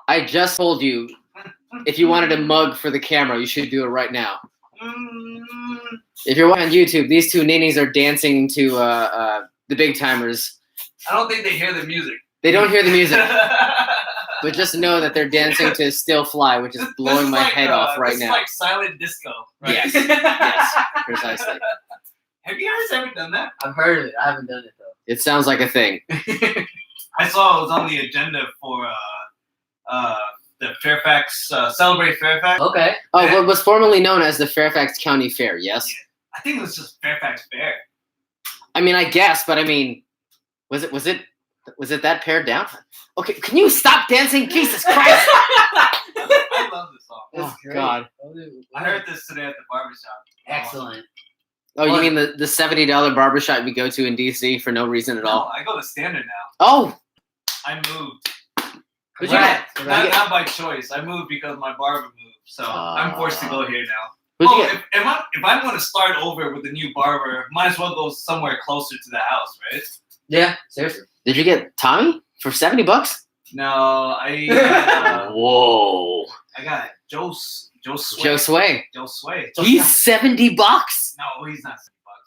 I just told you, if you wanted a mug for the camera, you should do it right now. If you're watching on YouTube, these two ninnies are dancing to the Big Timers. I don't think they hear the music. They don't hear the music. But just know that they're dancing to Still Fly, which is blowing my head off right now. It's like silent disco, right? Yes, yes, precisely. Have you guys ever done that? I've heard of it. I haven't done it, though. It sounds like a thing. I saw it was on the agenda for the Fairfax, Celebrate Fairfax. Okay. Oh, what was formerly known as the Fairfax County Fair, yes? I think it was just Fairfax Fair. I mean, I guess, but I mean, was it that pared down? Okay, can you stop dancing? Jesus Christ! I love this song. Oh, God. I heard this today at the barbershop. Excellent. Oh, you mean the $70 barbershop we go to in D.C. for no reason at all? No, I go to Standard now. Oh! I moved. Not by choice. I moved because my barber moved, so I'm forced to go here now. If I'm going to start over with a new barber, might as well go somewhere closer to the house, right? Yeah, seriously. Did you get Tommy for $70? No, I. Whoa! I got Joe Sway. Joe Sway. Joe Sway. He's $70. No, he's not $70.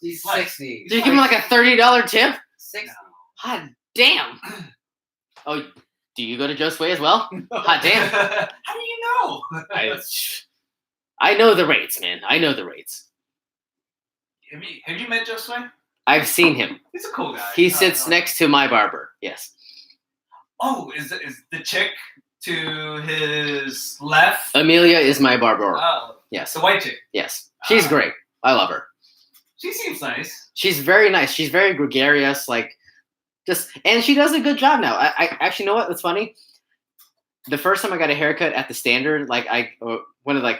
He's 60. Did you give him like a $30 tip? 60. God damn. Oh, do you go to Joe Sway as well? Hot damn. How do you know? I know the rates, man. I know the rates. Have you met Joe Sway? I've seen him. He's a cool guy. He sits next to my barber. Yes. Oh, is the chick to his left? Amelia is my barber. Oh. Yes. The white chick. Yes. She's great. I love her. She seems nice. She's very nice. She's very gregarious. And she does a good job now. I actually, know what? That's funny. The first time I got a haircut at the Standard, one of the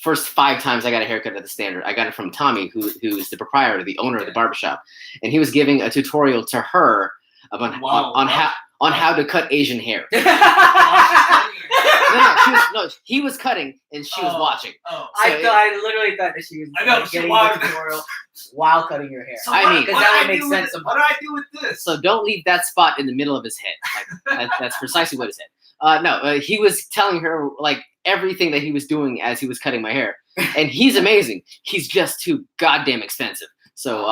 first 5 times I got a haircut at the Standard, I got it from Tommy, who's the proprietor, the owner of the barbershop, and he was giving a tutorial to her about on how to cut Asian hair. He was cutting and she was watching. Oh. I literally thought that she was getting the tutorial while cutting your hair. So because that would make sense. What do I do with this? So don't leave that spot in the middle of his head. That's precisely what he said. He was telling her everything that he was doing as he was cutting my hair, and he's amazing. He's just too goddamn expensive. So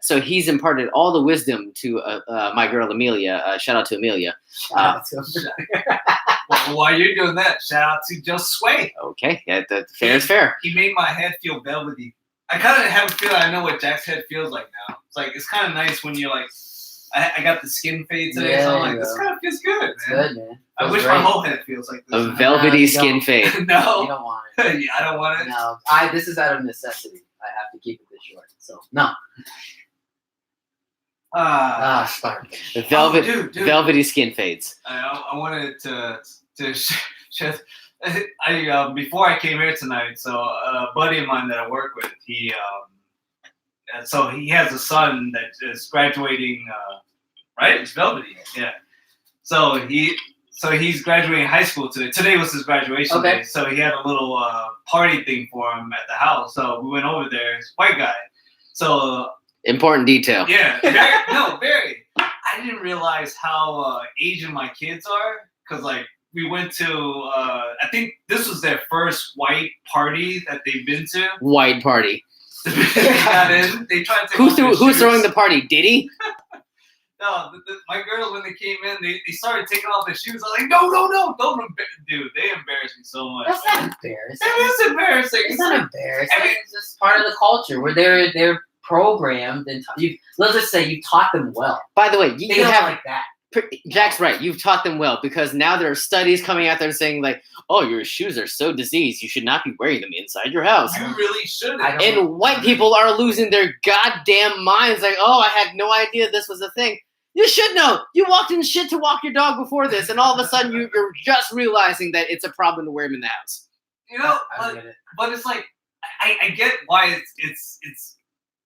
so he's imparted all the wisdom to my girl Amelia. Shout out to Amelia. While you're doing that, shout out to Joe Sway. Okay, yeah, fair is fair. He made my head feel velvety. I kind of have a feeling I know what Jack's head feels like now. It's kind of nice when you're like, I got the skin fade today, so I'm like, this kind of feels good, man. It's good, man. I wish my whole head feels like this. A velvety skin fade. No. You don't want it. Yeah, I don't want it. No, this is out of necessity. I have to keep it this short. So, no. Start. Dude. Velvety skin fades. I wanted to before I came here tonight, so a buddy of mine that I work with, he has a son that is graduating, right? It's velvety, yeah. So he's graduating high school today. Today was his graduation day, so he had a little party thing for him at the house. So we went over there. It's a white guy. So important detail. Yeah, very. I didn't realize how Asian my kids are, because we went to I think this was their first white party that they've been to. White party. They tried to. Who's throwing the party? Diddy? No, my girls, when they came in, they started taking off their shoes. I was like, no, don't dude, they embarrassed me so much. That's not embarrassing. It is embarrassing. It's not embarrassing. It's just part of the culture where they're programmed, and let's just say you taught them well. By the way, you have like that. Jack's right. You've taught them well, because now there are studies coming out there saying oh, your shoes are so diseased, you should not be wearing them inside your house. You really shouldn't. And white people are losing their goddamn minds. Oh, I had no idea this was a thing. You should know. You walked in shit to walk your dog before this, and all of a sudden you're just realizing that it's a problem to wear them in the house. But it's I get why it's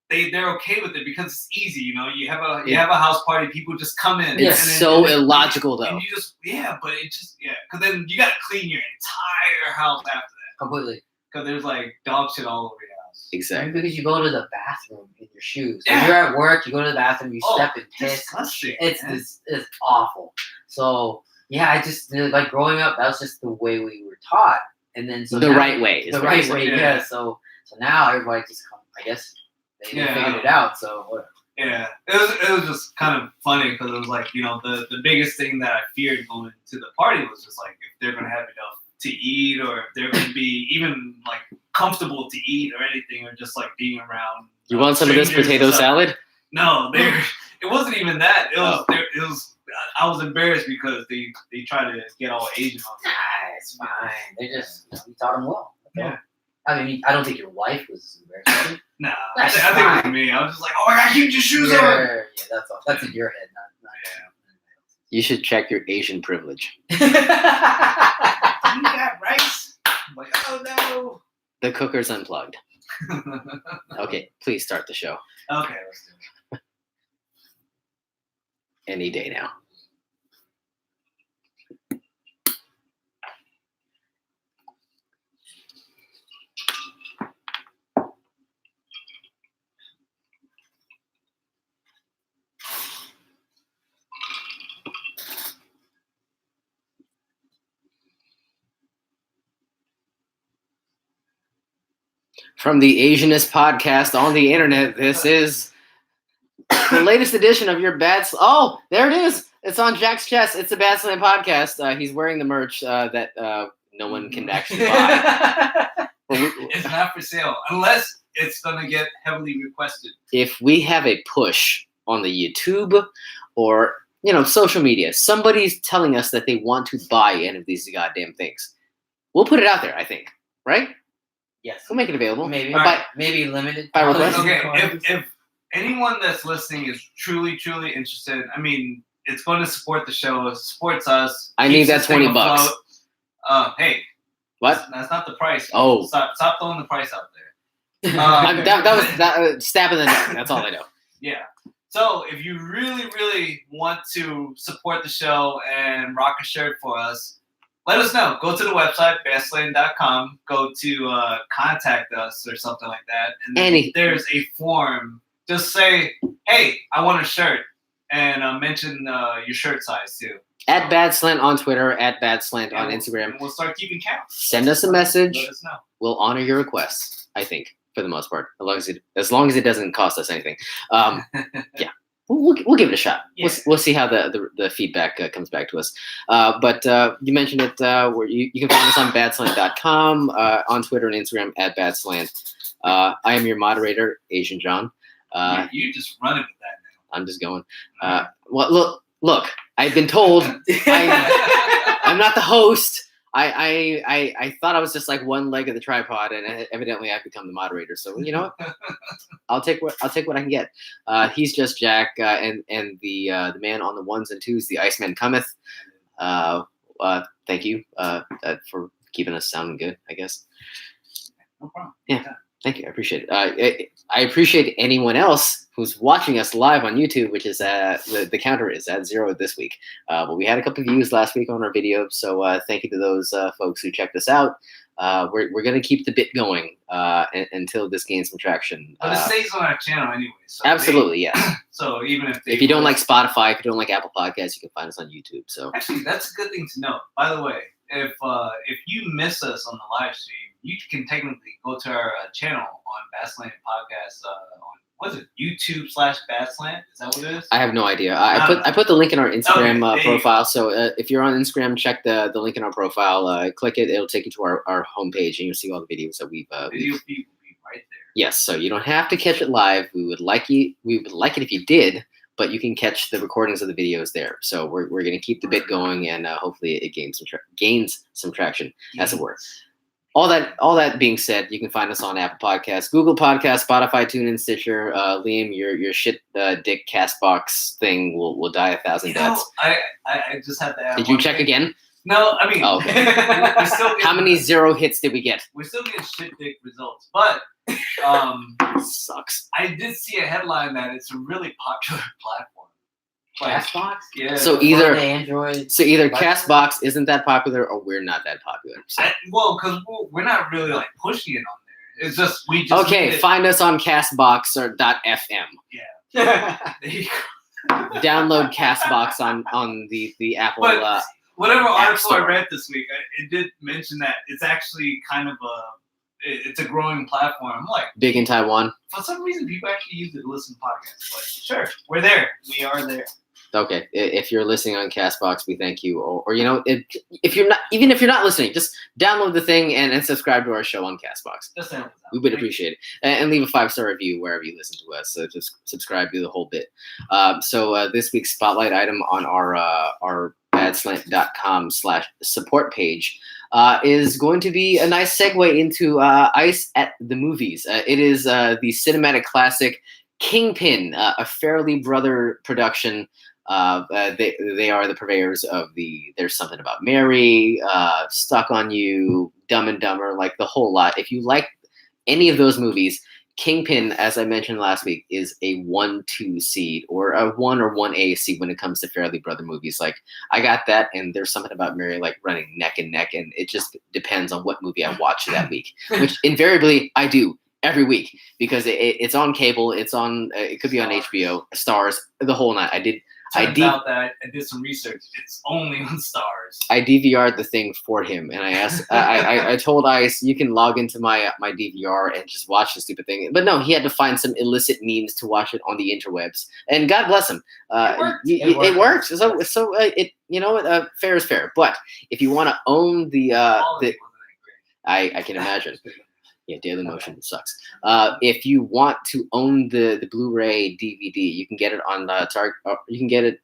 they're okay with it, because it's easy. You have a house party, people just come in. It's so illogical though. And you just because then you gotta clean your entire house after that. Completely. Because there's dog shit all over your house. Exactly. Because you go to the bathroom in your shoes. Yeah. When you're at work, you go to the bathroom, you step and piss. Disgusting. It's awful. So yeah, I just like growing up. That was just the way we were taught, and then so The now- right way. is the what right you're saying. way. Yeah. So now everybody just I guess they figured it out. So whatever. Yeah, it was just kind of funny because it was like, you know, the biggest thing that I feared going to the party was just like if they're gonna have enough to eat, or if they're gonna be even like comfortable to eat or anything, or just like being around. You want some of this strangers potato and stuff. salad? No, it wasn't even that. It was I was embarrassed because they tried to get all Asian on me. Nah, it's fine. They just you taught them well. Yeah. I mean, I don't think your wife was embarrassed. Nah, I That's think it was fine. me. I was just like, oh my god, keep your shoes on. Yeah, that's all. That's in your head, not. You should check your Asian privilege. You got rice? I'm like, oh no. The cooker's unplugged. Okay, please start the show. Okay, let's do it. Any day now. From the Asianist podcast on the internet, this is the latest edition of your Oh, there it is. It's on Jack's chest. It's the Badslant podcast. He's wearing the merch that no one can actually buy. It's not for sale unless it's gonna get heavily requested. If we have a push on the YouTube or social media, somebody's telling us that they want to buy any of these goddamn things, we'll put it out there. I think, right? Yes. We'll make it available. Maybe. Alright. Maybe limited. By request? Okay, if anyone that's listening is truly interested, I mean, it's going to support the show. It supports us. I need keeps that this thing $20. afloat. Hey, What? That's not the price. Oh. Stop throwing the price out there. That was stab in the dark. That's all I know. Yeah. So if you really want to support the show and rock a shirt for us, let us know. Go to the website, badslant.com. Go to contact us or something like that. And then there's a form. Just say, hey, I want a shirt. And mention your shirt size, too. At Badslant on Twitter, at Badslant on Instagram. And we'll start keeping count. Send us a message. Let us know. We'll honor your requests, I think, for the most part. As long as it doesn't cost us anything. Yeah. We'll give it a shot. Yeah. We'll see how the feedback comes back to us. But you mentioned it where you can find us on badslant.com, on Twitter and Instagram at Badslant. I am your moderator, Asian John. You just running with that now. I'm just going. Well, look. I've been told I'm not the host. I thought I was just like one leg of the tripod, and evidently I've become the moderator. So you know what? I'll take what I can get. He's just Jack, and the man on the ones and twos, the Iceman cometh. Thank you for keeping us sounding good, I guess. No problem. Yeah. Thank you. I appreciate it. I appreciate anyone else who's watching us live on YouTube, which is the counter is at 0 this week. But we had a couple of views last week on our video, so thank you to those folks who checked us out. We're gonna keep the bit going until this gains some traction. But it stays on our channel anyway. So Absolutely, yes. So even if you don't like Spotify, if you don't like Apple Podcasts, you can find us on YouTube. So actually, that's a good thing to know. By the way, if you miss us on the live stream, you can technically go to our channel on Badslant Podcast on what is it, YouTube/Badslant? Is that what it is? I have no idea. I put the link in our Instagram profile. So if you're on Instagram, check the link in our profile. Click it. It'll take you to our homepage, and you'll see all the videos that we've. Video feed will be right there. Yes, so you don't have to catch it live. We would like it if you did, but you can catch the recordings of the videos there. So we're going to keep the bit going, and hopefully it gains some traction, as it were. All that being said, you can find us on Apple Podcasts, Google Podcasts, Spotify, TuneIn, Stitcher. Liam, your shit dick Castbox thing will die 1,000 deaths. I just had to add. Did you check again? No, I mean, okay. still how many 0 hits did we get? We're still getting shit dick results, but sucks. I did see a headline that it's a really popular platform. Castbox? Yeah. So either Android. Castbox isn't that popular, or we're not that popular. So. Well, because we're not really like pushing it on there. It's just we just Okay, find us on Castbox or .fm. Yeah. There you go. Download Castbox on the Apple. But whatever App article I Store. read this week, it did mention that it's actually kind of it's a growing platform. I'm like, Big in Taiwan. for some reason, people actually use it to listen to podcasts. Like, sure, we're there. We are there. Okay, if you're listening on Castbox, we thank you. Or you know, if you're not, even if you're not listening, just download the thing and subscribe to our show on Castbox. Just saying. We would appreciate it, and leave a 5-star review wherever you listen to us. So just subscribe to the whole bit. So this week's spotlight item on our badslant.com/support page is going to be a nice segue into Ice at the Movies. It is the cinematic classic Kingpin, a Farrelly Brother production. They are the purveyors of the There's Something About Mary, Stuck on You, Dumb and Dumber, like the whole lot. If you like any of those movies, Kingpin, as I mentioned last week, is a 1-2 seed or a 1 or 1A seed when it comes to Farrelly Brother movies. Like I got that, and There's Something About Mary like running neck and neck, and it just depends on what movie I watch that week, which invariably I do every week because it's on cable, it's on it could be on HBO, Stars, the whole night. Turns out that I did some research. It's only on Stars. I DVR'd the thing for him, and I asked. I told Ice, you can log into my DVR and just watch the stupid thing. But no, he had to find some illicit means to watch it on the interwebs. And God bless him. It works. So you know what? Fair is fair. But if you want to own the I can imagine. Yeah, Daily Motion sucks. If you want to own the Blu-ray DVD, you can get it on Target. You can get it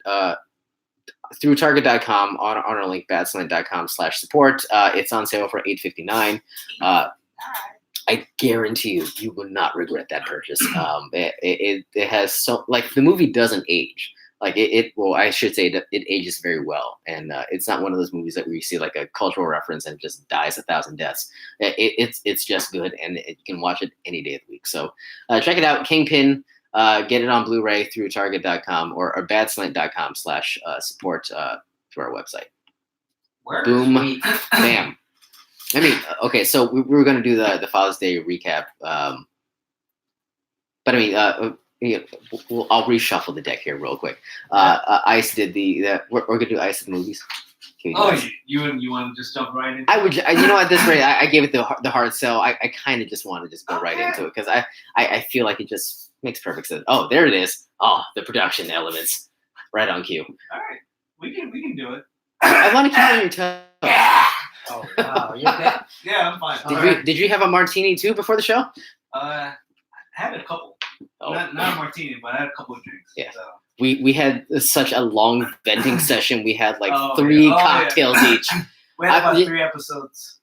through Target.com on our link badslant.com/support. It's on sale for $8.59. I guarantee you will not regret that purchase. It has so like the movie doesn't age. Like well, I should say that it ages very well, and it's not one of those movies that where you see like a cultural reference and it just dies 1,000 deaths. It's just good, and you can watch it any day of the week. So check it out, Kingpin. Get it on Blu-ray through Target.com or badslant.com/support through our website. Where? Boom, bam. I mean, okay, so we were going to do the Father's Day recap, but I mean. I'll reshuffle the deck here real quick. Ice did we're gonna do Ice at the Movies. You want to just jump right in? I would, you know, at this rate, I gave it the hard sell. I kind of just want to just go right into it because I feel like it just makes perfect sense. Oh, there it is. Oh, the production elements, right on cue. All right, we can do it. I want to keep on your toes. Oh wow, you okay? Yeah, I'm fine. Did you have a martini too before the show? I had a couple. Oh. Not a martini, but I had a couple of drinks. Yeah. So. We had such a long venting session. We had like 3 cocktails each. We had about 3 episodes.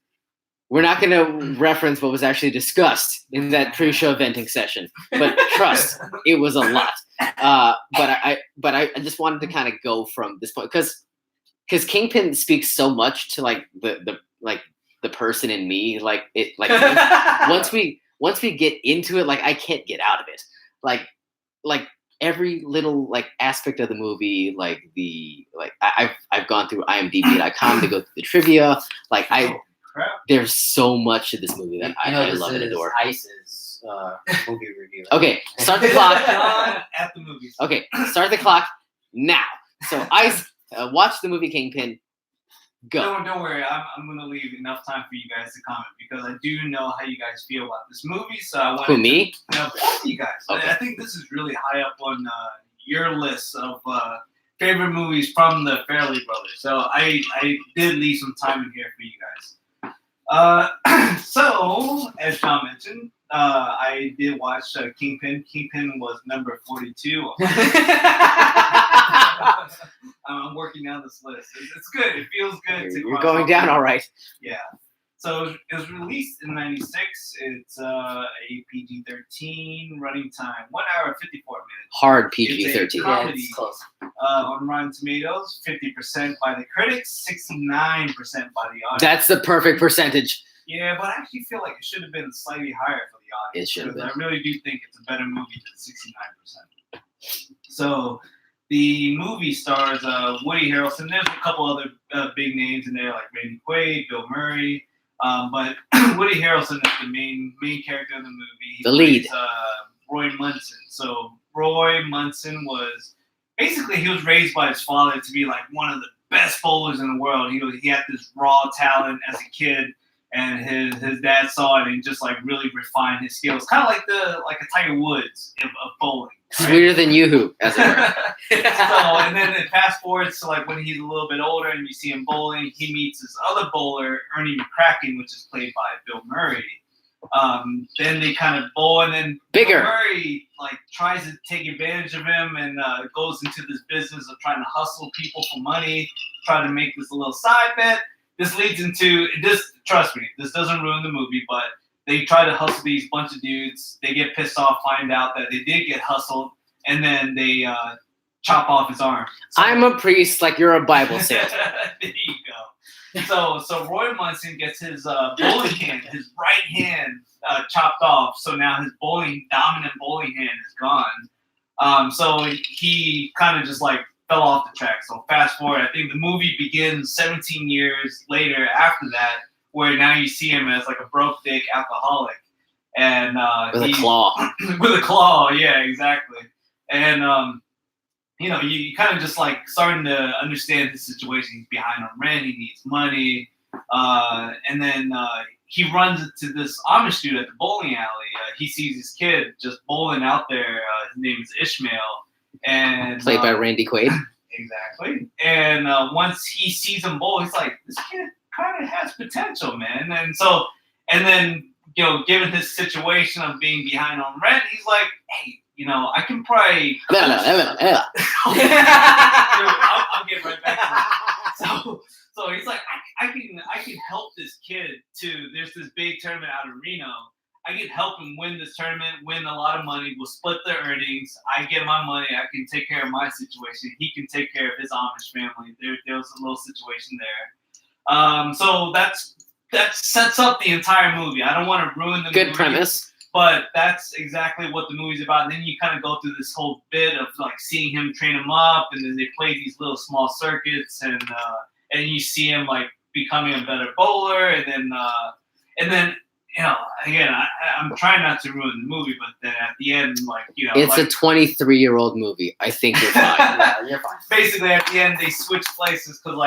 We're not going to reference what was actually discussed in that pre-show venting session, but trust, it was a lot. But I just wanted to kind of go from this point because Kingpin speaks so much to like the person in me. Like it like once we get into it, like I can't get out of it. Like every little like aspect of the movie, I've gone through IMDb.com to go through the trivia. Like there's so much to this movie that I love and adore. Ice's movie review. Okay, start the clock. At the movies. Okay, start the clock now. So Ice, watch the movie Kingpin. Go. Don't worry. I'm going to leave enough time for you guys to comment because I do know how you guys feel about this movie. So I want me? No, both of you guys. Okay. I think this is really high up on your list of favorite movies from the Farrelly brothers. So I did leave some time in here for you guys. So as John mentioned, I did watch Kingpin. Kingpin was number 42. I'm working down this list. It's good. It feels good. You're going down all right. Yeah. So it was released in '96. It's a PG-13 running time, 1 hour 54 minutes. Hard PG-13. It's a comedy. Yeah, it's close. On Rotten Tomatoes, 50% by the critics, 69% by the audience. That's the perfect percentage. Yeah, but I actually feel like it should have been slightly higher for the audience. It should have been. I really do think it's a better movie than 69%. So the movie stars Woody Harrelson. There's a couple other big names in there like Randy Quaid, Bill Murray, But Woody Harrelson is the main character of the movie. The lead. Plays, Roy Munson. So Roy Munson he was raised by his father to be like one of the best bowlers in the world. He had this raw talent as a kid, and his dad saw it and just like really refined his skills, kind of like a Tiger Woods of bowling. Right? Sweeter than Yoo-hoo, as it were. And then it fast forwards to like when he's a little bit older and you see him bowling, he meets this other bowler, Ernie McCracken, which is played by Bill Murray. Then they kind of bowl, and then Bigger. Bill Murray like tries to take advantage of him and goes into this business of trying to hustle people for money, try to make this little side bet. This leads into this. Trust me, this doesn't ruin the movie, but they try to hustle these bunch of dudes. They get pissed off, find out that they did get hustled, and then they chop off his arm. So, I'm a priest, like you're a Bible salesman. there you go. So Roy Munson gets his bowling hand, his right hand, chopped off. So now his dominant bowling hand is gone. So he kind of just like fell off the track. So fast forward, I think the movie begins 17 years later after that, where now you see him as like a broke dick alcoholic, and With a claw. with a claw, yeah, exactly. And you kind of just like starting to understand the situation. He's behind on rent. He needs money, and then he runs into this Amish dude at the bowling alley. He sees his kid just bowling out there. His name is Ishmael, and Played by Randy Quaid. Exactly. And once he sees him bowl, he's like, this kid kind of has potential, man. And then given his situation of being behind on rent, he's like, hey, I can probably. Yeah. I'll get right back to that. So he's like, I can help this kid too. There's this big tournament out of Reno. I can help him win this tournament, win a lot of money. We'll split the earnings. I get my money. I can take care of my situation. He can take care of his Amish family. There was a little situation there. So that sets up the entire movie. I don't want to ruin the movie. Good premise. But that's exactly what the movie's about. And then you kind of go through this whole bit of like seeing him train him up, and then they play these little small circuits, and you see him like becoming a better bowler, and then again, I'm trying not to ruin the movie, but then at the end, It's a 23-year-old movie. I think you're fine. Yeah, you're fine. Basically, at the end, they switch places because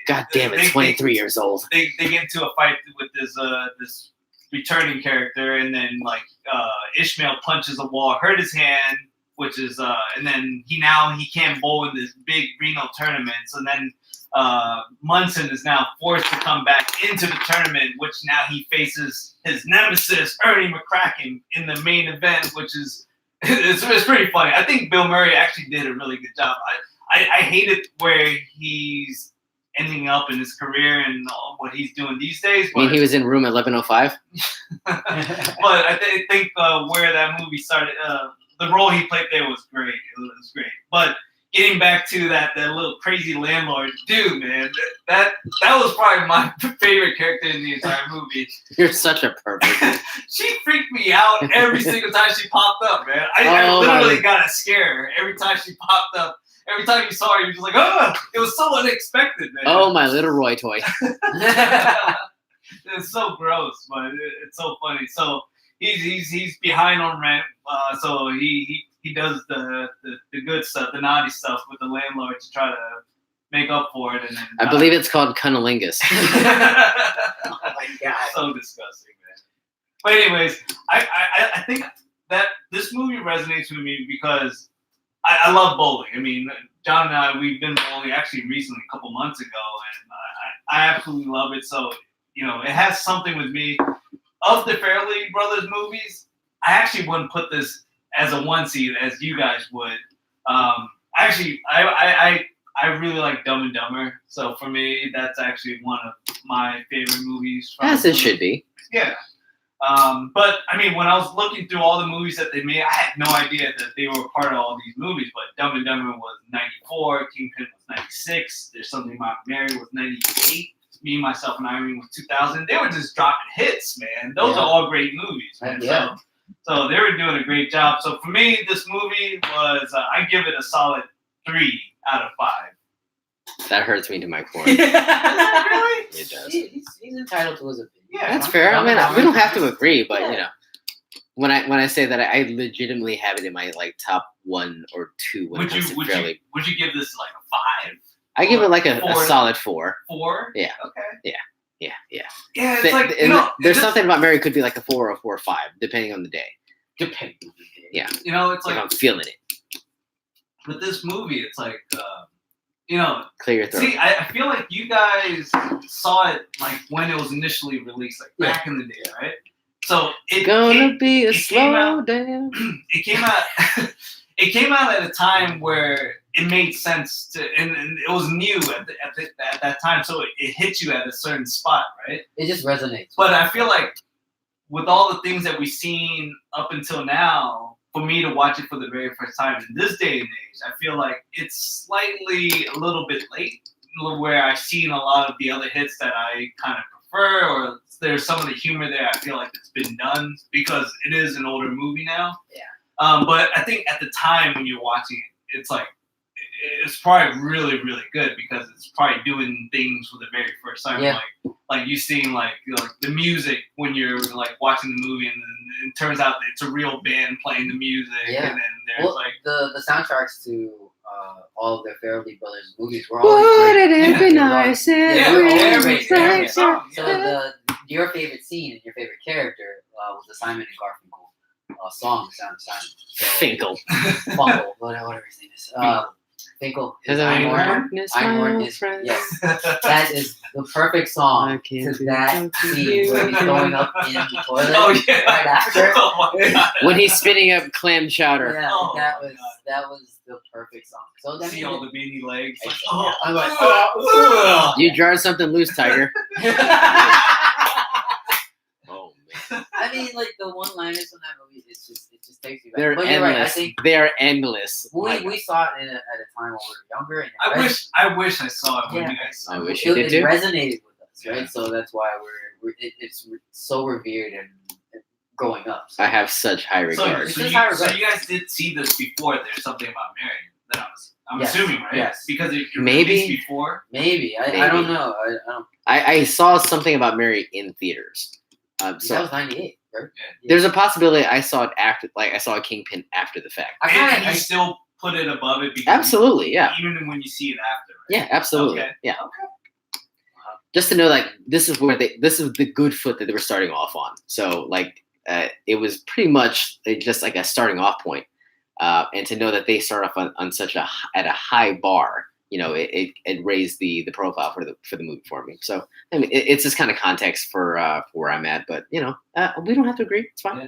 God damn it, 23 years old. They get into a fight with this returning character, and then Ishmael punches a wall, hurt his hand, which is and then he can't bowl in this big Reno tournament. So then Munson is now forced to come back into the tournament, which now he faces his nemesis Ernie McCracken in the main event, which is it's pretty funny. I think Bill Murray actually did a really good job. I hate it where he's ending up in his career and what he's doing these days. I mean, he was in Room 1105. But I think where that movie started, the role he played there was great. It was great. But getting back to that little crazy landlord dude, man, that was probably my favorite character in the entire movie. You're such a pervert. She freaked me out every single time she popped up, man. I literally got a scare every time she popped up. Every time you saw her, you're just like, oh, it was so unexpected, man. Oh, my little Roy toy. It's so gross, but it's so funny. So he's behind on rent. So he does the good stuff, the naughty stuff with the landlord to try to make up for it. And then, I believe it's called cunnilingus. Oh my God. So disgusting, man. But anyways, I think that this movie resonates with me because I love bowling. I mean, John and I, we've been bowling actually recently, a couple months ago, and I absolutely love it. So, it has something with me. Of the Fairley Brothers movies, I actually wouldn't put this as a one seed as you guys would. Actually, I really like Dumb and Dumber. So for me, that's actually one of my favorite movies. As it should be. Yeah. But I mean, when I was looking through all the movies that they made, I had no idea that they were part of all these movies. But Dumb and Dumber was 94, Kingpin was 96, There's Something About Mary was 98, Me, Myself, and Irene was 2000. They were just dropping hits, man. Those are all great movies, man. Yeah. So they were doing a great job. So for me, this movie was, I give it a solid 3 out of 5. That hurts me to my core. Really? It does. He's entitled to his opinion. Yeah, That's fair. I mean, we don't have to agree, but Yeah. you know, when I say that, I legitimately have it in my like top 1 or 2 when it comes to fairly. Would you give this like a 5? I give it like a Four. solid 4. 4? Yeah. Okay. Yeah. Yeah, it's like there's something about Mary could be like a 4 or 4 or 5 depending on the day. Depending on the day. Yeah. It's If like I'm feeling it. with this movie, it's like Clear your throat. See, I feel like you guys saw it like when it was initially released, like back in the day, right? So It's gonna be a slow down. It came out. It came out at a time where it made sense to, and it was new at that time, so it hit you at a certain spot, right? It just resonates. But I feel like with all the things that we've seen up until now, for me to watch it for the very first time in this day and age, I feel like it's slightly a little bit late, where I've seen a lot of the other hits that I kind of prefer, or there's some of the humor there I feel like it's been done because it is an older movie now. Yeah. But I think at the time when you're watching it, it's like it's probably really, really good because it's probably doing things for the very first time. Yeah. Like you seeing like the music when you're like watching the movie, and then it turns out that it's a real band playing the music, Yeah. and then there's the soundtracks to all of their Farrelly Brothers movies were always great. Wouldn't it be nice if every we song. So your favorite scene and your favorite character was the Simon and Garfunkel song, Sound of Simon. So, Finkel. Funkel, whatever his name is. Finkel. Einhorn is yes. That is the perfect song to that scene where he's going up in the toilet right after. Oh my God. When he's spitting up clam chowder. Yeah, Oh that my was the perfect song. So that See all the beanie legs. Like, I'm like, You jarred something loose, Tiger. Oh man. I mean, like the one-liners from that movie, it just takes you back. They're But you're right. I endless. think They are endless. we saw it at a time when we were younger. And I wish I saw it when Yeah. you guys saw I it. wish you did it too. resonated with us, right? Yeah. So that's why it's so revered and growing up. So. I have such high regard. It's So just how it you goes. guys did see this before. There's something about Mary that I'm Yes. assuming, right? Yes. Because it Maybe. released before. Maybe. I Maybe. don't know. I don't. I saw something about Mary in theaters. That So was '98, right? there's a possibility I saw it after, like I saw a Kingpin after the fact. And you still put it above it because Absolutely, yeah. even when you see it after. Right? Yeah, absolutely. Okay. Yeah. Okay. Just to know, like, this is the good foot that they were starting off on. So, like, it was pretty much just like a starting off point. And to know that they start off on such at a high bar, you know, it raised the profile for the movie for me. So, I mean, it's just kind of context for where I'm at. But you know, we don't have to agree. It's fine. Yeah.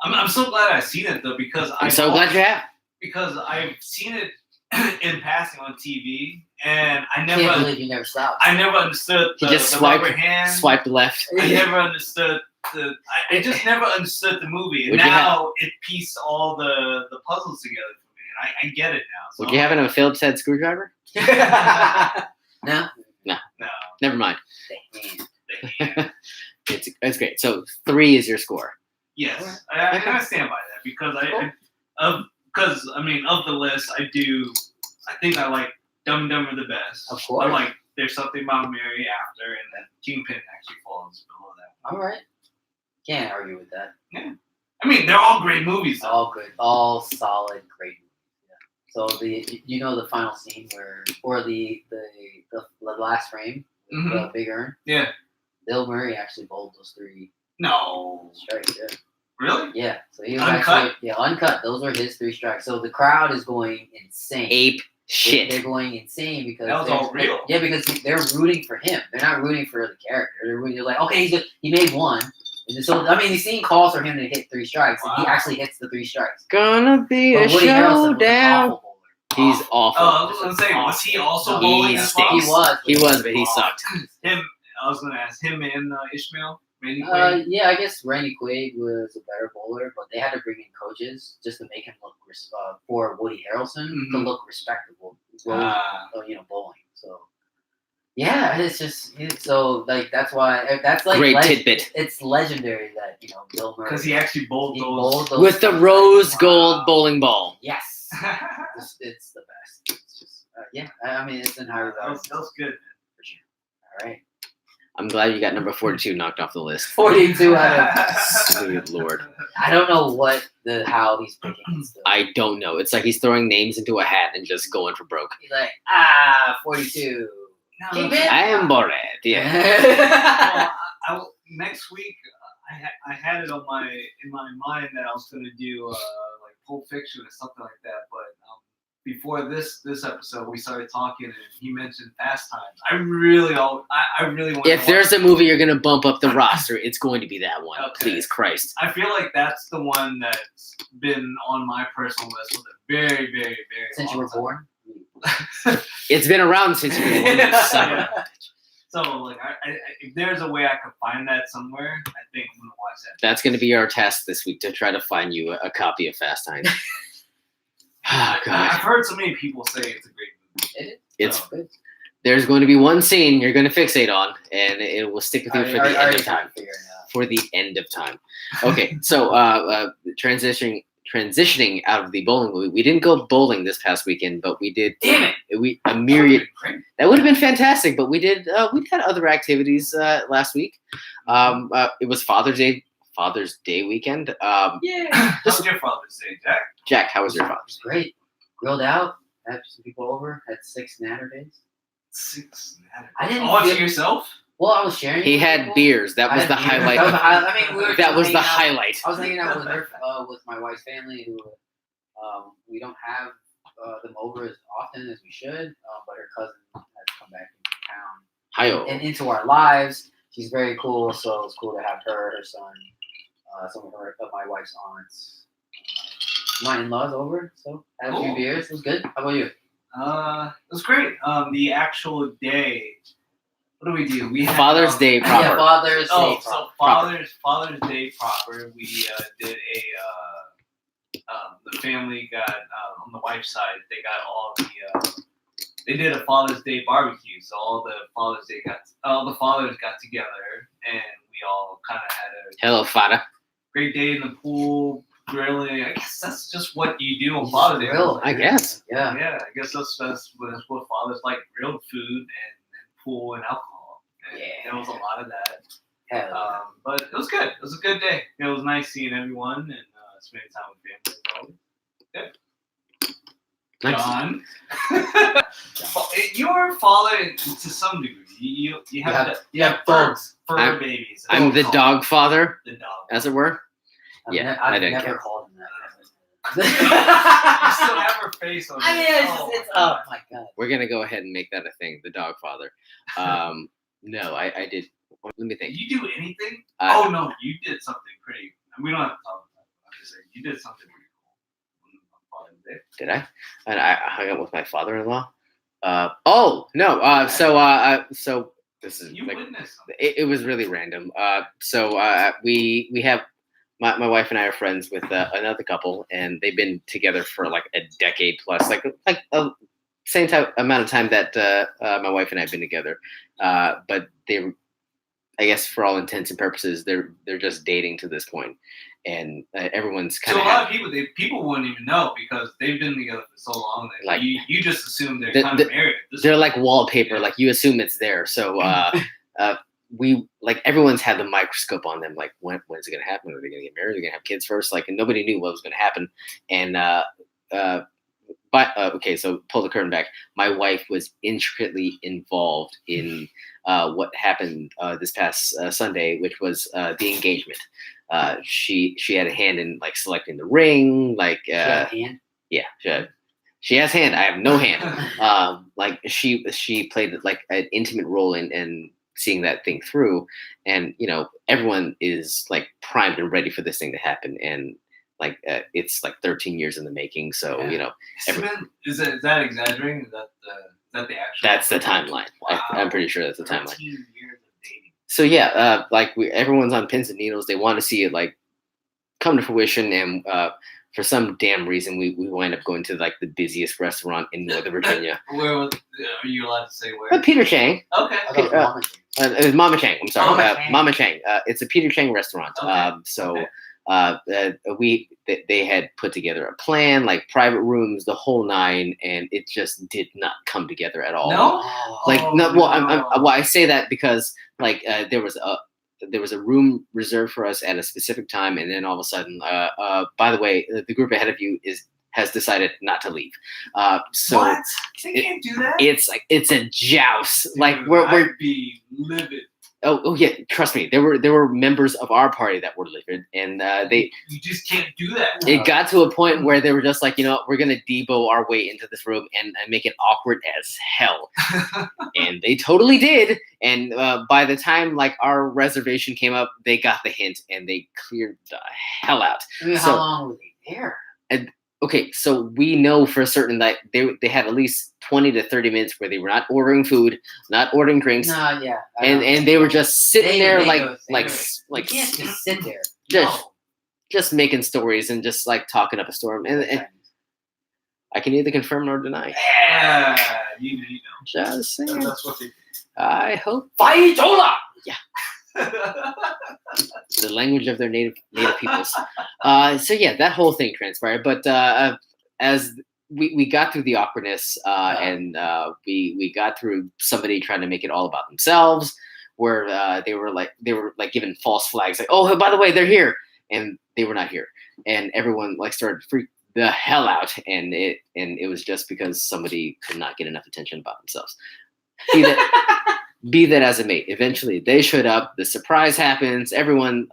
I'm so glad I've seen it though because I'm so glad you have. because I've seen it in passing on TV, and I Can't believe you never stopped. I never understood You the just rubber hand. Swipe left. I never understood I just never understood the movie, and Would you now it pieced all the puzzles together for me, and I get it now. So Would you have a Phillips head screwdriver? No. No, Never mind. The hand. It's great. So 3 is your score. yes, I stand by that because of the list, I think I like Dumb and Dumber the best. Of course. I like There's Something About Mary after, and then Kingpin actually falls below that. All right. Can't argue with that. I mean, they're all great movies. Though. All good. All solid, great movies. Yeah. So the final scene or the last frame with the big urn. Yeah. Bill Murray actually bowled those 3 No. strikes. Yeah. Really? Yeah. So he was Uncut? actually uncut. Those were his 3 strikes. So the crowd is going insane. Ape shit. They're going insane because That was all real. Yeah, because they're rooting for him. They're not rooting for the character. They're like, okay, he's good. He made 1. And so I mean, the scene calls for him to hit 3 strikes, and he Wow. actually hits the 3 strikts. Gonna be But a Woody Harrelson was an showdown. awful bowler. He's awful. Oh, I was gonna say, was he also He bowling as well? stinks. He was, but he Oh. sucked. I was gonna ask him and Ishmael, Randy Quaid. Yeah, I guess Randy Quaid was a better bowler, but they had to bring in coaches just to make him look for Woody Harrelson to Mhm. look respectable, bowling. So yeah, it's just so like that's why that's like Great tidbit. It's legendary that Bill Murray Because he actually bowled those. bowled those With the strikes. rose Wow. gold bowling ball. Yes, it's the best. It's just I mean it's in high that regard was good. for sure. All right. I'm glad you got number 42 knocked off the list. 42 out of. Good Lord. I don't know how he's picking it still. I don't know. It's like he's throwing names into a hat and just going for broke. He's like, 42. No, Keep it. I am bored. Yeah. Next week, I had it in my mind that I was gonna do like Pulp Fiction or something like that, but before this episode, we started talking and he mentioned Fast Times. I really want. If there's a movie you're gonna bump up the roster, it's going to be that one. Okay. Please, Christ. I feel like that's the one that's been on my personal list for a very, very, very Since you long were time. born. It's been around since you were born. Yeah. So, like, if there's a way I could find that somewhere, I think I'm gonna watch that. That's going to be our task this week to try to find you a copy of Fast Times. Oh, God. I've heard so many people say it's a great movie. It's So, there's going to be one scene you're going to fixate on, and it will stick with you for the end of time. For the end of time. Okay, so transitioning out of the bowling movie, we didn't go bowling this past weekend, but we did. Damn it! A myriad. That would have been fantastic, but we did. We had other activities last week. It was Father's Day weekend. Yeah. How was your Father's Day, Jack? Jack, how was your Father's Day? Great. Grilled out. Had some people over. Had 6 natter days. 6 Saturdays. I didn't All to feel- yourself? Well, I was sharing. He with had people. beers. That I was had the beers. highlight. That was the highlight. I mean, we were That was the hanging out. highlight. I was hanging out with her, with my wife's family, who we don't have them over as often as we should. But her cousin has come back into town Hi-yo. and into our lives. She's very cool, so it's cool to have her son, some of my wife's aunts, my in-laws over. So had a few Cool. beers. It was good. How about you? It was great. The actual day. What do we do? We had, Father's Day Yeah, proper. Father's Oh, Day. so proper. Father's Day proper. We did the family got on the wife's side. They got all the. They did a Father's Day barbecue, so all the fathers got together, and we all kind of had a Hello, Father. great day in the pool, grilling. I guess that's just what you do on Father's Day. Grill. I guess. Yeah. Yeah, I guess that's what fathers like: grilled food and pool and alcohol. And Yeah. there was a lot of that. Hell yeah. But it was good. It was a good day. It was nice seeing everyone and spending time with family. Good. Nice. John, your father to some degree. You have dogs. fur babies. I'm the dog father, The dog. as it were. I've Yeah, I've I didn't never care. called him that. You still have her face on. I mean, it. oh my god. We're gonna go ahead and make that a thing. The dog father. No, I did. Let me Did think. you do anything? Uh, Oh no, you did something pretty. We don't have to talk about that. I'm just saying you did something pretty cool on Father's Day. Did I? And I hung out with my father-in-law. Oh no. So this is You like, witnessed something. it was really random. We have my wife and I are friends with another couple, and they've been together for like a decade plus, like same amount of time that my wife and I have been together. But they, I guess, for all intents and purposes, they're just dating to this point, and everyone's kind So of a lot of people wouldn't even know because they've been together for so long that Like- you just assume they're The- kind the- of married. At this they're point. like wallpaper. Yeah. Like you assume it's there. So we like everyone's had the microscope on them. Like when's it gonna happen? Are they gonna get married? Are they gonna have kids first? Like, and nobody knew what was gonna happen. And okay, so pull the curtain back. My wife was intricately involved in what happened this past Sunday, which was the engagement. She had a hand in like selecting the ring. Like Hand. yeah, she has hand. I have no hand. Like she played like an intimate role in seeing that thing through, and everyone is like primed and ready for this thing to happen, and like it's like 13 years in the making. So Yeah. Is that exaggerating? Is that the actual? that's the timeline. Wow. I'm pretty sure that's the timeline. 13 years of dating. So yeah, like everyone's on pins and needles. They want to see it like come to fruition, and for some damn reason, we wind up going to like the busiest restaurant in Northern Virginia. Are you allowed to say where? Peter Chang. Okay. I thought it was Mama Chang. It was Mama Chang. I'm sorry, Mama Chang. Mama Chang. It's a Peter Chang restaurant. Okay. So Okay. They had put together a plan, like private rooms, the whole nine, and it just did not come together at all. No? Like Oh, no. Well, no. well, I say that because like there was a room reserved for us at a specific time, and then all of a sudden, by the way, the group ahead of you has decided not to leave. So What? They can't do that? it's a joust. Like Dude, we're I'd be livid. oh yeah, trust me. There were members of our party that were livid, and You just can't do that. it got to a point where they were just like, we're gonna debo our way into this room and make it awkward as hell, and they totally did. And by the time like our reservation came up, they got the hint and they cleared the hell out. I mean, how long were they there? Okay, so we know for certain that they had at least 20 to 30 minutes where they were not ordering food, not ordering drinks, No, yeah. and they were just sitting there You like can't just sit there. just making stories and just like talking up a storm. And I can neither confirm nor deny. Yeah, you know. Just saying. That's what they do. I hope Faitola! the language of their native peoples. So yeah, that whole thing transpired. But as we got through the awkwardness, and we got through somebody trying to make it all about themselves, where they were like giving false flags, like, oh, by the way, they're here, and they were not here, and everyone like started to freak the hell out, and it was just because somebody could not get enough attention about themselves. Be that as it may, eventually they showed up. The surprise happens. Everyone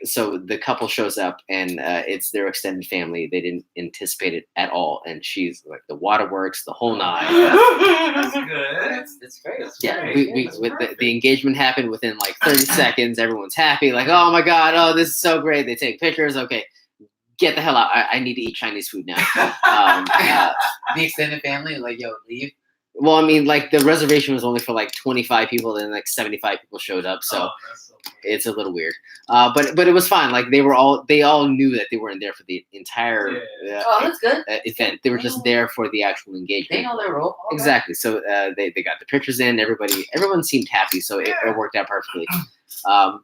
so the couple shows up, and it's their extended family. They didn't anticipate it at all, and she's like the waterworks, the whole nine. That's good. It's great. Yeah, the engagement happened within like 30 seconds. Everyone's happy, like, oh my god, oh this is so great. They take pictures. Okay, get the hell out. I need to eat Chinese food now. The extended family, like, yo, leave. Well, I mean, like the reservation was only for like 25 people, and like 75 people showed up, so it's a little weird. But it was fine. Like they all knew that they weren't there for the entire that's good. event. They were just there for the actual engagement. They know their role. Okay. Exactly. So they got the pictures in. Everyone seemed happy, so it worked out perfectly.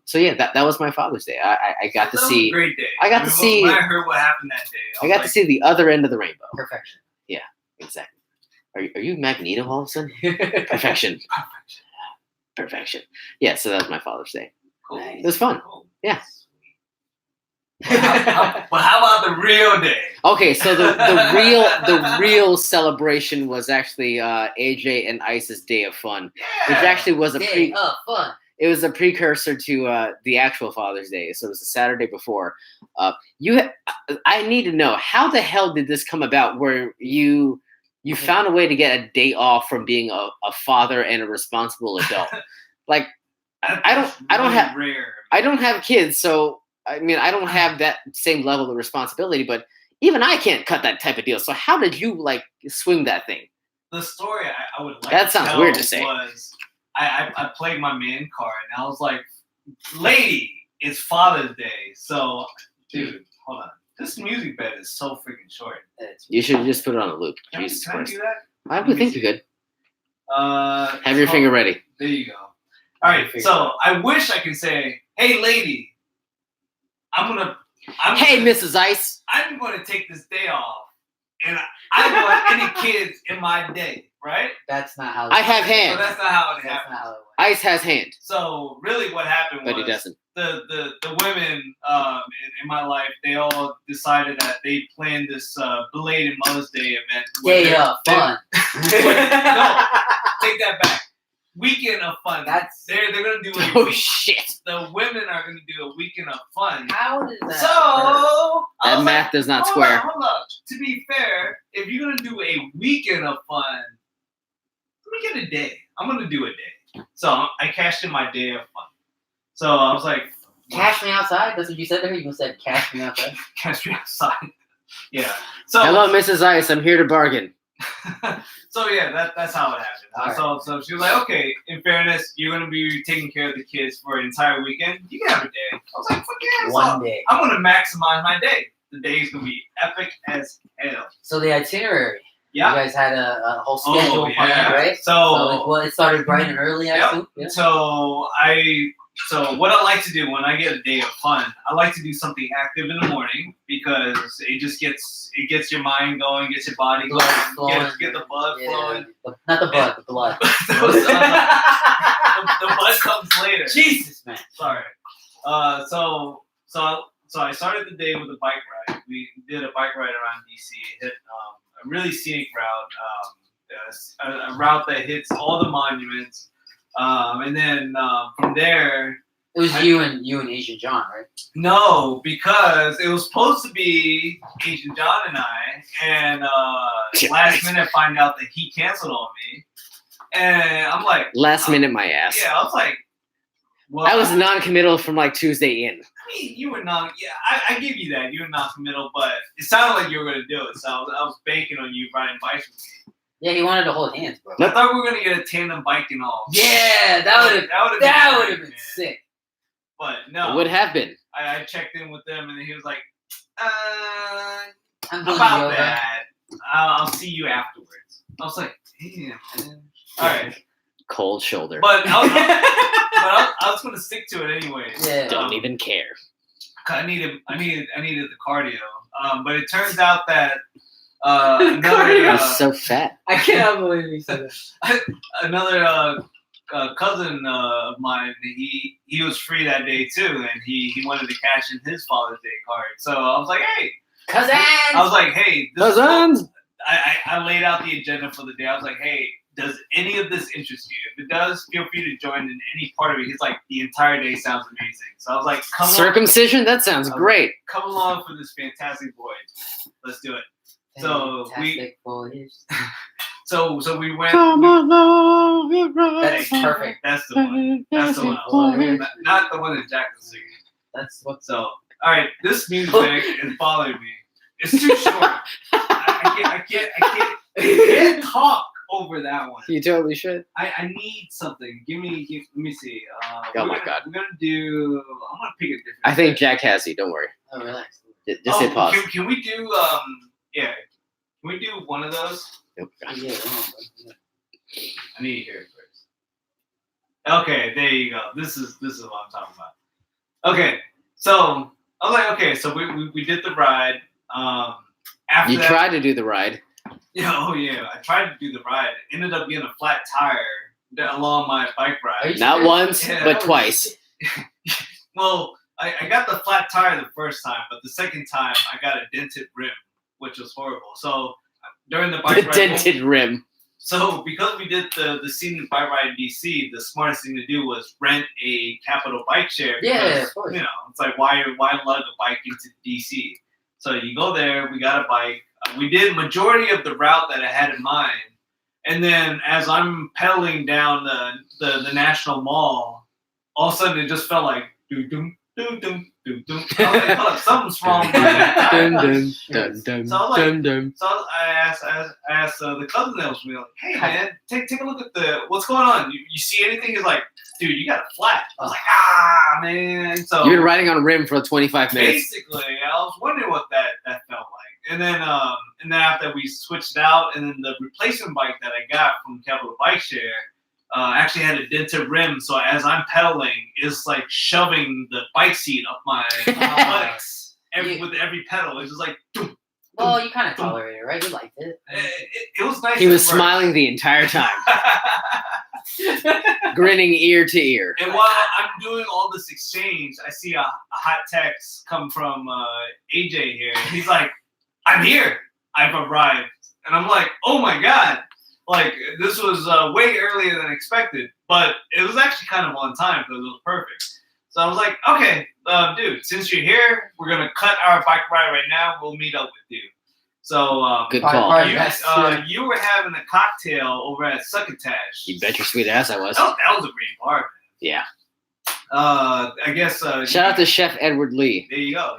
So yeah, that was my Father's Day. I got to see. A great day. I got to see. When I heard what happened that day, I got to see the other end of the rainbow. Perfection. Yeah, exactly. Are you Magneto all of a sudden? Perfection. Perfection. Yeah, so that was my Father's Day. Cool. It was fun. Cool. Yeah. But how about the real day? Okay, so the real celebration was actually AJ and Ice's Day of Fun, which actually was fun. It was a precursor to the actual Father's Day. So it was the Saturday before. I need to know, how the hell did this come about where you found a way to get a day off from being a father and a responsible adult? Like, I don't have kids, so I mean, I don't have that same level of responsibility, but even I can't cut that type of deal. So how did you like swing that thing? The story I would like that to sounds tell weird to say. Was I played my man card, and I was like, lady, it's Father's Day. So, dude, hold on. This music bed is so freaking short. You should just put it on a loop. Can Jesus I Christ. do that? I would think you could. Have your hold finger on. ready. There you go. All right, so I wish I could say, hey, lady, Hey, Mrs. Ice. I'm going to take this day off, and I don't want any kids in my day, right? That's not how. I have hands. So that's not how it That's happened. not how it works. Ice has hand, So really, what happened but was he doesn't. the women in my life, they all decided that they planned this belated Mother's Day event. Day of fun. No, take that back. Weekend of fun. They're gonna do a Oh shit! The women are gonna do a weekend of fun. How did that? So That math does not square. Hold up. To be fair, if you're gonna do a weekend of fun, let me get a day. I'm gonna do a day. So I cashed in my day of fun. So I was like, Cash me outside? That's what you said there? You said cash me outside? cash me outside. Yeah. So Hello, Mrs. Ice. I'm here to bargain. So yeah, that's how it happened. So she was like, okay, in fairness, you're gonna be taking care of the kids for an entire weekend. You can have a day. I was like, fuck yeah. One day. I'm gonna maximize my day. The day's gonna be epic as hell. So the itinerary. Yeah. You guys had a whole schedule planned, right? So it started bright and early, I assume. Yeah. So what I like to do when I get a day of fun, I like to do something active in the morning because it just gets your mind going, gets your body going, get the blood flowing. Not the blood, the blood. The blood comes later. Jesus, man. Sorry. So I started the day with a bike ride. We did a bike ride around DC. Hit a really scenic route, a route that hits all the monuments. And then from there, it was you and Asian John, right? No, because it was supposed to be Asian John and I, and last minute find out that he canceled on me, and I'm like, last minute my ass. Yeah, I was like, well, I was non-committal from like Tuesday in. I mean, you were non. Yeah, I give you that. You were non-committal, but it sounded like you were gonna do it, so I was banking on you riding bikes with me. Yeah, he wanted to hold hands, bro. I thought we were gonna get a tandem bike and all. Yeah, that would have been sick. But no, it would have been. I checked in with them, and he was like, I'm about that. I'll see you afterwards. I was like, damn, man. All right. Cold shoulder. But I was gonna stick to it anyway. Yeah. Don't even care. I needed the cardio. But it turns out that another You're so fat. I cannot believe you said that. Another cousin of mine, he was free that day too, and he wanted to cash in his Father's Day card. So I was like, hey, cousins. I was like, hey, cousins. I laid out the agenda for the day. I was like, hey, does any of this interest you? If it does, feel free to join in any part of it. He's like, the entire day sounds amazing. So I was like, come circumcision? That sounds great. Come along for this fantastic voyage. Let's do it. So So we went. Come along, that's perfect. That's the one. That's the one. Not the one that Jack was singing. That's what. So, all right, this music is bothering me. It's too short. I can't talk over that one. You totally should. I need something. Let me see. Oh my God. We're gonna do. I'm gonna pick a different. I think Jack has you. Don't worry. Oh, relax. Just hit pause. Can we do? Yeah. Can we do one of those? Nope. Yeah. I need to hear it first. Okay, there you go. This is what I'm talking about. Okay, so I was like, okay, so we did the ride. After you tried to do the ride. Yeah, I tried to do the ride. It ended up being a flat tire along my bike ride. Not once, but twice. Well, I got the flat tire the first time, but the second time I got a dented rim, which was horrible. So during the bike ride, dented rim. So because we did the scenic bike ride in DC, the smartest thing to do was rent a Capital bike share. Because, of course. You know, it's like why lug a bike into DC? So you go there. We got a bike. We did majority of the route that I had in mind, and then as I'm pedaling down the National Mall, all of a sudden it just felt like doo doo doo doo doo doo. Something's wrong. So I asked the cousin that was with me, like, hey man, take a look at what's going on. You see anything? He's like, dude, you got a flat. I was like, man. So you've been riding on a rim for 25 minutes. Basically, I was wondering what that felt like. And then after we switched it out, and then the replacement bike that I got from Capital Bike Share actually had a dented rim. So as I'm pedaling, it's like shoving the bike seat up my buttocks with every pedal. It's just like. Well, you kind of tolerated it, right? You liked it. It was nice. He was smiling the entire time, grinning ear to ear. And while I'm doing all this exchange, I see a hot text come from AJ here. He's like, I'm here. I've arrived. And I'm like, oh my God. Like, this was way earlier than expected. But it was actually kind of on time because it was perfect. So I was like, okay, dude, since you're here, we're going to cut our bike ride right now. We'll meet up with you. So good call. You were having a cocktail over at Succotash. You bet your sweet ass I was. That was a great bar, man. Yeah. I guess. Shout out to Chef Edward Lee. There you go.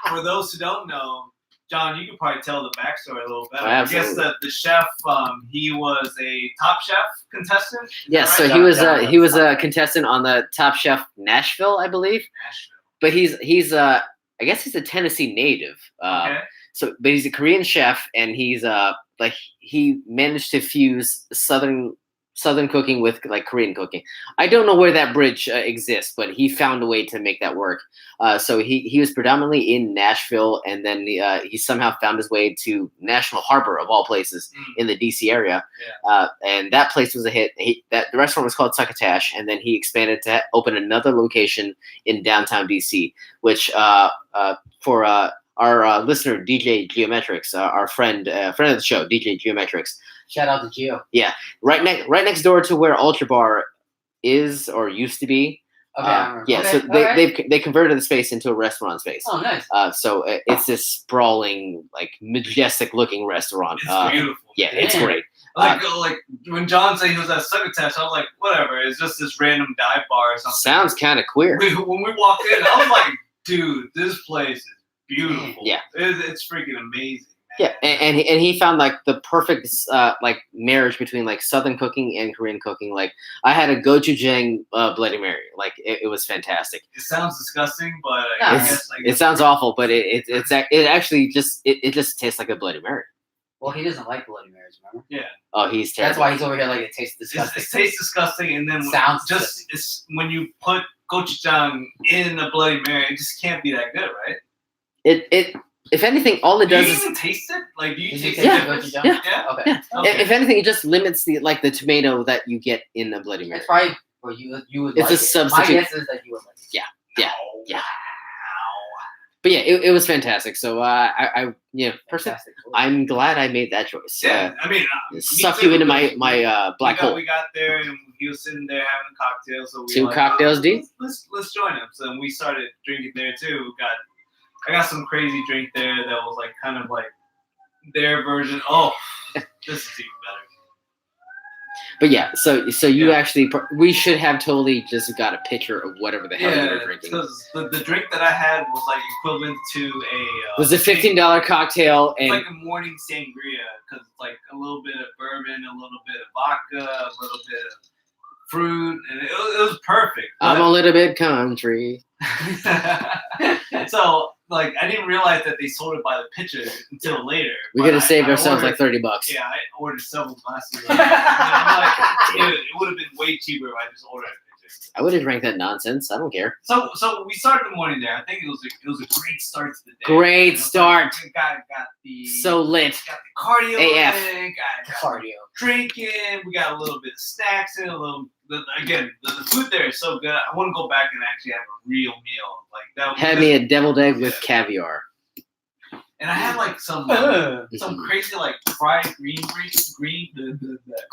For those who don't know, John, you could probably tell the backstory a little better. Absolutely. I guess the chef, he was a Top Chef contestant. Yes, right? So he was a contestant on the Top Chef Nashville, I believe. Nashville. But he's I guess he's a Tennessee native. Okay. but he's a Korean chef, and he's like he managed to fuse Southern cooking with like Korean cooking. I don't know where that bridge exists, but he found a way to make that work. So he was predominantly in Nashville, and then he somehow found his way to National Harbor of all places in the DC area. Yeah. And that place was a hit. The restaurant was called Succotash, and then he expanded to open another location in downtown DC, which for our listener DJ Geometrics, our friend of the show DJ Geometrics. Shout out to Geo. Yeah, right next door to where Ultra Bar is or used to be. Okay, I remember. Yeah, Okay, so they converted the space into a restaurant space. Oh, nice. So it's this sprawling, like majestic looking restaurant. It's beautiful. Yeah, it's great. Like when John said he was at Succotash, I was like, whatever. It's just this random dive bar or something. Sounds kind of queer. When we walked in, I was like, dude, this place is beautiful. Yeah, it's freaking amazing. Yeah, and he found like the perfect like marriage between like Southern cooking and Korean cooking. Like I had a gochujang Bloody Mary. Like it was fantastic. It sounds disgusting, but it sounds awful. But it actually just tastes like a Bloody Mary. Well, he doesn't like Bloody Marys, remember? Yeah. Oh, he's terrible. That's why he's over here like it tastes disgusting. It tastes disgusting, and then it's when you put gochujang in a Bloody Mary, it just can't be that good, right? It if anything, all it does do you is even taste it. Like, do you taste it? Yeah. Okay. Yeah. Okay. If anything, it just limits the tomato that you get in a Bloody Mary. It's probably well, you would. It's like a substitute. My guess is that you would like it. Yeah. Wow. But yeah, it was fantastic. So I personally, I'm glad I made that choice. Yeah, I mean, suck you into my black hole. We got there and he was sitting there having a cocktail. So we Two cocktails deep. Let's join him. So we started drinking there too. I got some crazy drink there that was like kind of like their version. Oh, this is even better. But yeah, so you actually, we should have totally just got a picture of whatever the hell you were drinking. Because the drink that I had was like equivalent to a. Was a $15 cocktail and like a morning sangria because it's like a little bit of bourbon, a little bit of vodka, a little bit of fruit, and it was perfect. I'm a little bit country. So like I didn't realize that they sold it by the pitcher until later. We could have saved ourselves like $30. Yeah, I ordered several glasses. And I'm like, dude, it would have been way cheaper if I just ordered a pitcher. I would have drank that nonsense. I don't care. So we started the morning there. I think it was a great start to the day. Great start. We got the so lit. Got the cardio AF. in, got cardio. Drinking. We got a little bit of snacks in. Again, the food there is so good. I want to go back and actually have a real meal. Like that. Had me a deviled egg with caviar. And I had like some crazy like fried green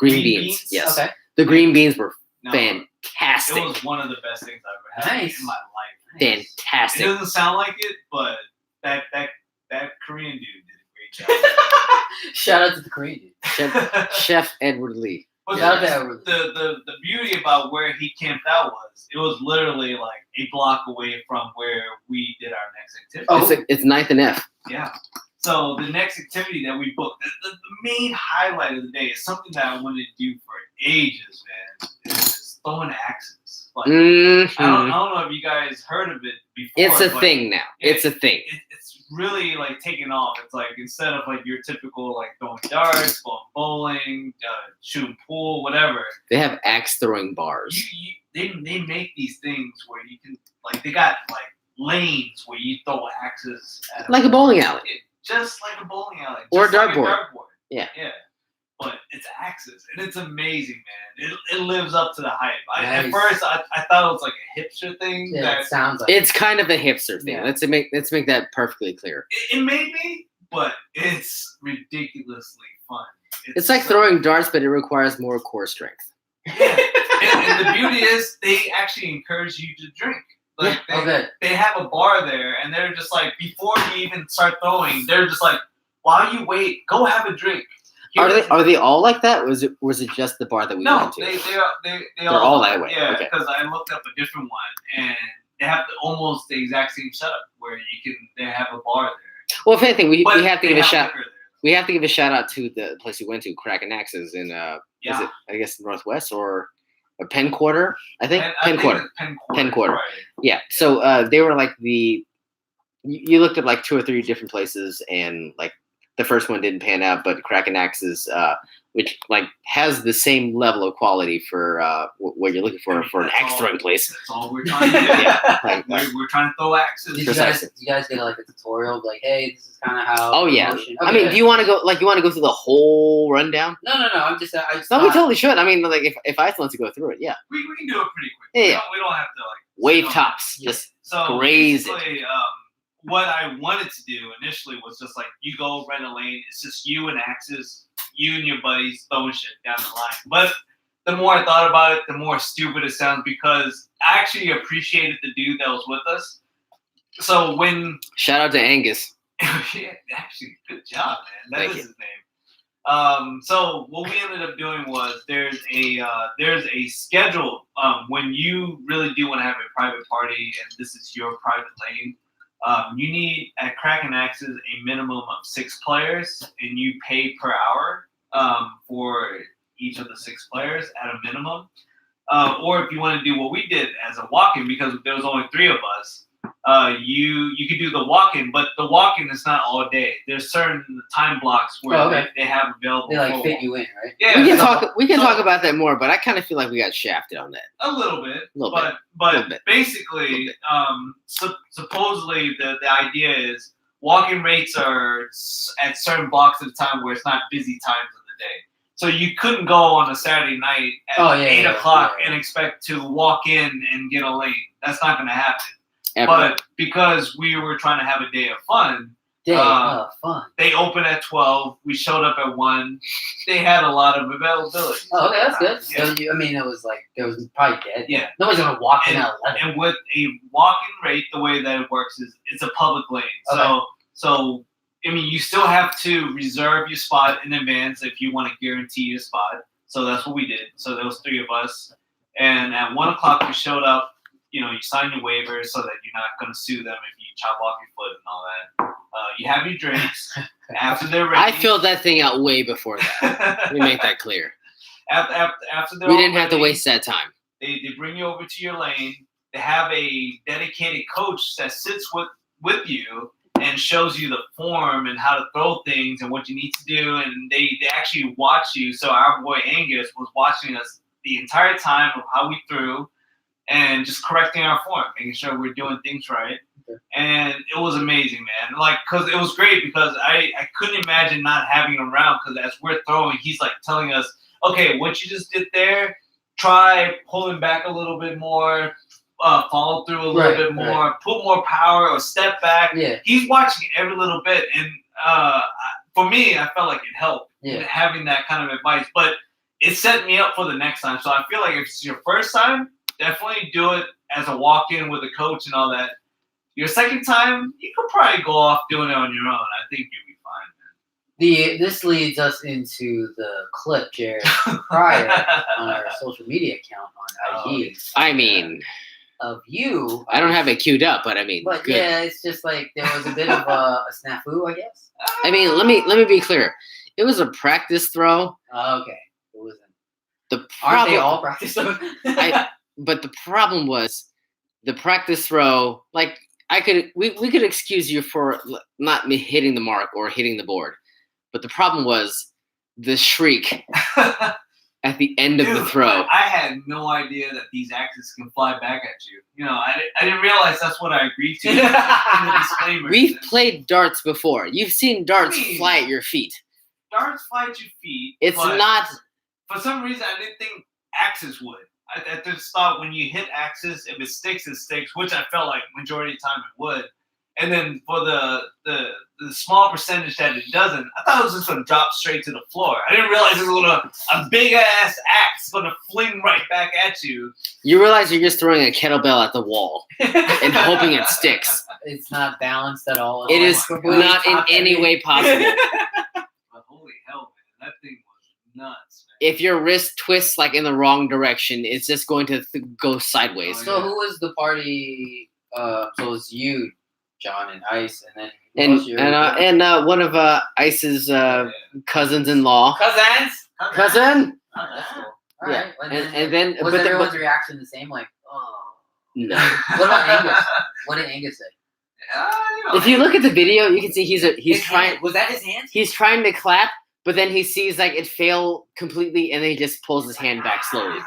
beans. Yes. Okay. The green beans were fantastic. It was one of the best things I've ever had in my life. Fantastic. It doesn't sound like it, but that Korean dude did a great job. Shout out to the Korean dude. Chef Edward Lee. But the beauty about where he camped out was it was literally like a block away from where we did our next activity. Oh, it's 9th and F. Yeah. So the next activity that we booked, the main highlight of the day is something that I wanted to do for ages, man. Is throwing axes. Like, I don't know if you guys heard of it before. It's a thing now. It's a thing. It's really like taking off. It's like instead of like your typical like throwing darts, going bowling, shooting pool, whatever. They have axe throwing bars. They make these things where you can like they got like lanes where you throw axes at like a bowling alley. Just like a bowling alley. Or a dartboard. Like yeah. Yeah. But it's axes, and it's amazing, man. It lives up to the hype. Nice. At first, I thought it was like a hipster thing. Yeah, it sounds like it's kind of a hipster thing. Yeah. Let's make that perfectly clear. It may be, but it's ridiculously fun. It's like throwing darts, but it requires more core strength. Yeah, and the beauty is they actually encourage you to drink. Like they have a bar there, and they're just like before you even start throwing, they're just like, while you wait, go have a drink. Are they all like that? Was it just the bar that we went to? They're all that way. Yeah, okay. Because I looked up a different one, and they have almost the exact same setup where they have a bar there. Well, if anything, we have to give a shout. We have to give a shout out to the place we went to, Kraken Axes in is it I guess Northwest or Penn Quarter? I think Penn Quarter. Right. Yeah. So they were like you looked at like 2 or 3 different places, and like the first one didn't pan out, but Kraken Axes, which like has the same level of quality for what you're looking for an axe throwing place. That's all we're trying to do. Yeah, like, we're trying to throw axes. Did you guys get like a tutorial like, hey, this is kind of how? Oh yeah. Motion. I mean, do you want to go through the whole rundown? No. I just No, we totally should. I mean, like if I want to go through it, yeah. We can do it pretty quick. Yeah. We don't have to like wave tops, just graze it. What I wanted to do initially was just like you go rent a lane. It's just you and axes, you and your buddies throwing shit down the line. But the more I thought about it, the more stupid it sounds because I actually appreciated the dude that was with us. So when shout out to Angus. Yeah, actually, good job, man. That is his name. So what we ended up doing was there's a schedule when you really do want to have a private party and this is your private lane. You need at Kraken Axes a minimum of 6 players, and you pay per hour for each of the 6 players at a minimum. Or if you want to do what we did as a walk-in, because there was only 3 of us, you could do the walk-in, but the walk-in is not all day. There's certain time blocks where they have available. They like fit you in, right? Yeah. We can talk about that more, but I kind of feel like we got shafted on that. A little bit. But basically, supposedly the idea is walk-in rates are at certain blocks of time where it's not busy times of the day. So you couldn't go on a Saturday night at 8 o'clock and expect to walk in and get a lane. That's not going to happen. Ever. But because we were trying to have a day of fun, they opened at 12. We showed up at 1. They had a lot of availability. Oh, okay, that's good. Yeah. So it was like there was probably dead. Yeah. Nobody's gonna walk in at 11. And with a walk-in rate, the way that it works is it's a public lane. Okay. So I mean, you still have to reserve your spot in advance if you want to guarantee your spot. So that's what we did. So there was 3 of us, and at 1 o'clock we showed up. You sign your waivers so that you're not going to sue them if you chop off your foot and all that. You have your drinks. After they're ready. I filled that thing out way before that. Let me make that clear. After they're we didn't have to waste that time. They bring you over to your lane. They have a dedicated coach that sits with you and shows you the form and how to throw things and what you need to do. And they actually watch you. So our boy Angus was watching us the entire time of how we threw. And just correcting our form, making sure we're doing things right. Okay. And it was amazing, man. Like, because it was great because I couldn't imagine not having him around because as we're throwing, he's like telling us, okay, what you just did there, try pulling back a little bit more, follow through a little bit more, put more power or step back. Yeah. He's watching every little bit. And for me, I felt like it helped having that kind of advice. But it set me up for the next time. So I feel like if it's your first time, definitely do it as a walk-in with a coach and all that. Your second time, you could probably go off doing it on your own. I think you'll be fine, man. This leads us into the clip Jared prior on our social media account on IG. I mean, of you. I don't have it queued up, but I mean, but good. Yeah, it's just like there was a bit of a snafu, I guess. I mean, let me be clear. It was a practice throw. Okay, it wasn't. Aren't they all practice throws? But the problem was the practice throw. Like we could excuse you for not hitting the mark or hitting the board, but the problem was the shriek at the end of the throw. I had no idea that these axes can fly back at you. I didn't realize that's what I agreed to in the disclaimer. We've played darts before. You've seen darts fly at your feet. Darts fly at your feet. It's not. For some reason, I didn't think axes would. I just thought when you hit axes, if it sticks, which I felt like majority of the time it would. And then for the small percentage that it doesn't, I thought it was just going to drop straight to the floor. I didn't realize it was a big-ass axe going to fling right back at you. You realize you're just throwing a kettlebell at the wall and hoping it sticks. It's not balanced at all. It is not in any way possible. But holy hell, man. That thing was nuts, man. If your wrist twists like in the wrong direction, it's just going to go sideways. So who was the party? So it was you, John, and Ice, and then one of Ice's cousins-in-law. Cousin. Oh, that's cool. All right. And then was everyone's reaction the same? Like, oh no. What about Angus? What did Angus say? If you look at the video, you can see he's His trying. hand- was that his hand? He's trying to clap, but then he sees like it fail completely, and then he just pulls his hand back slowly.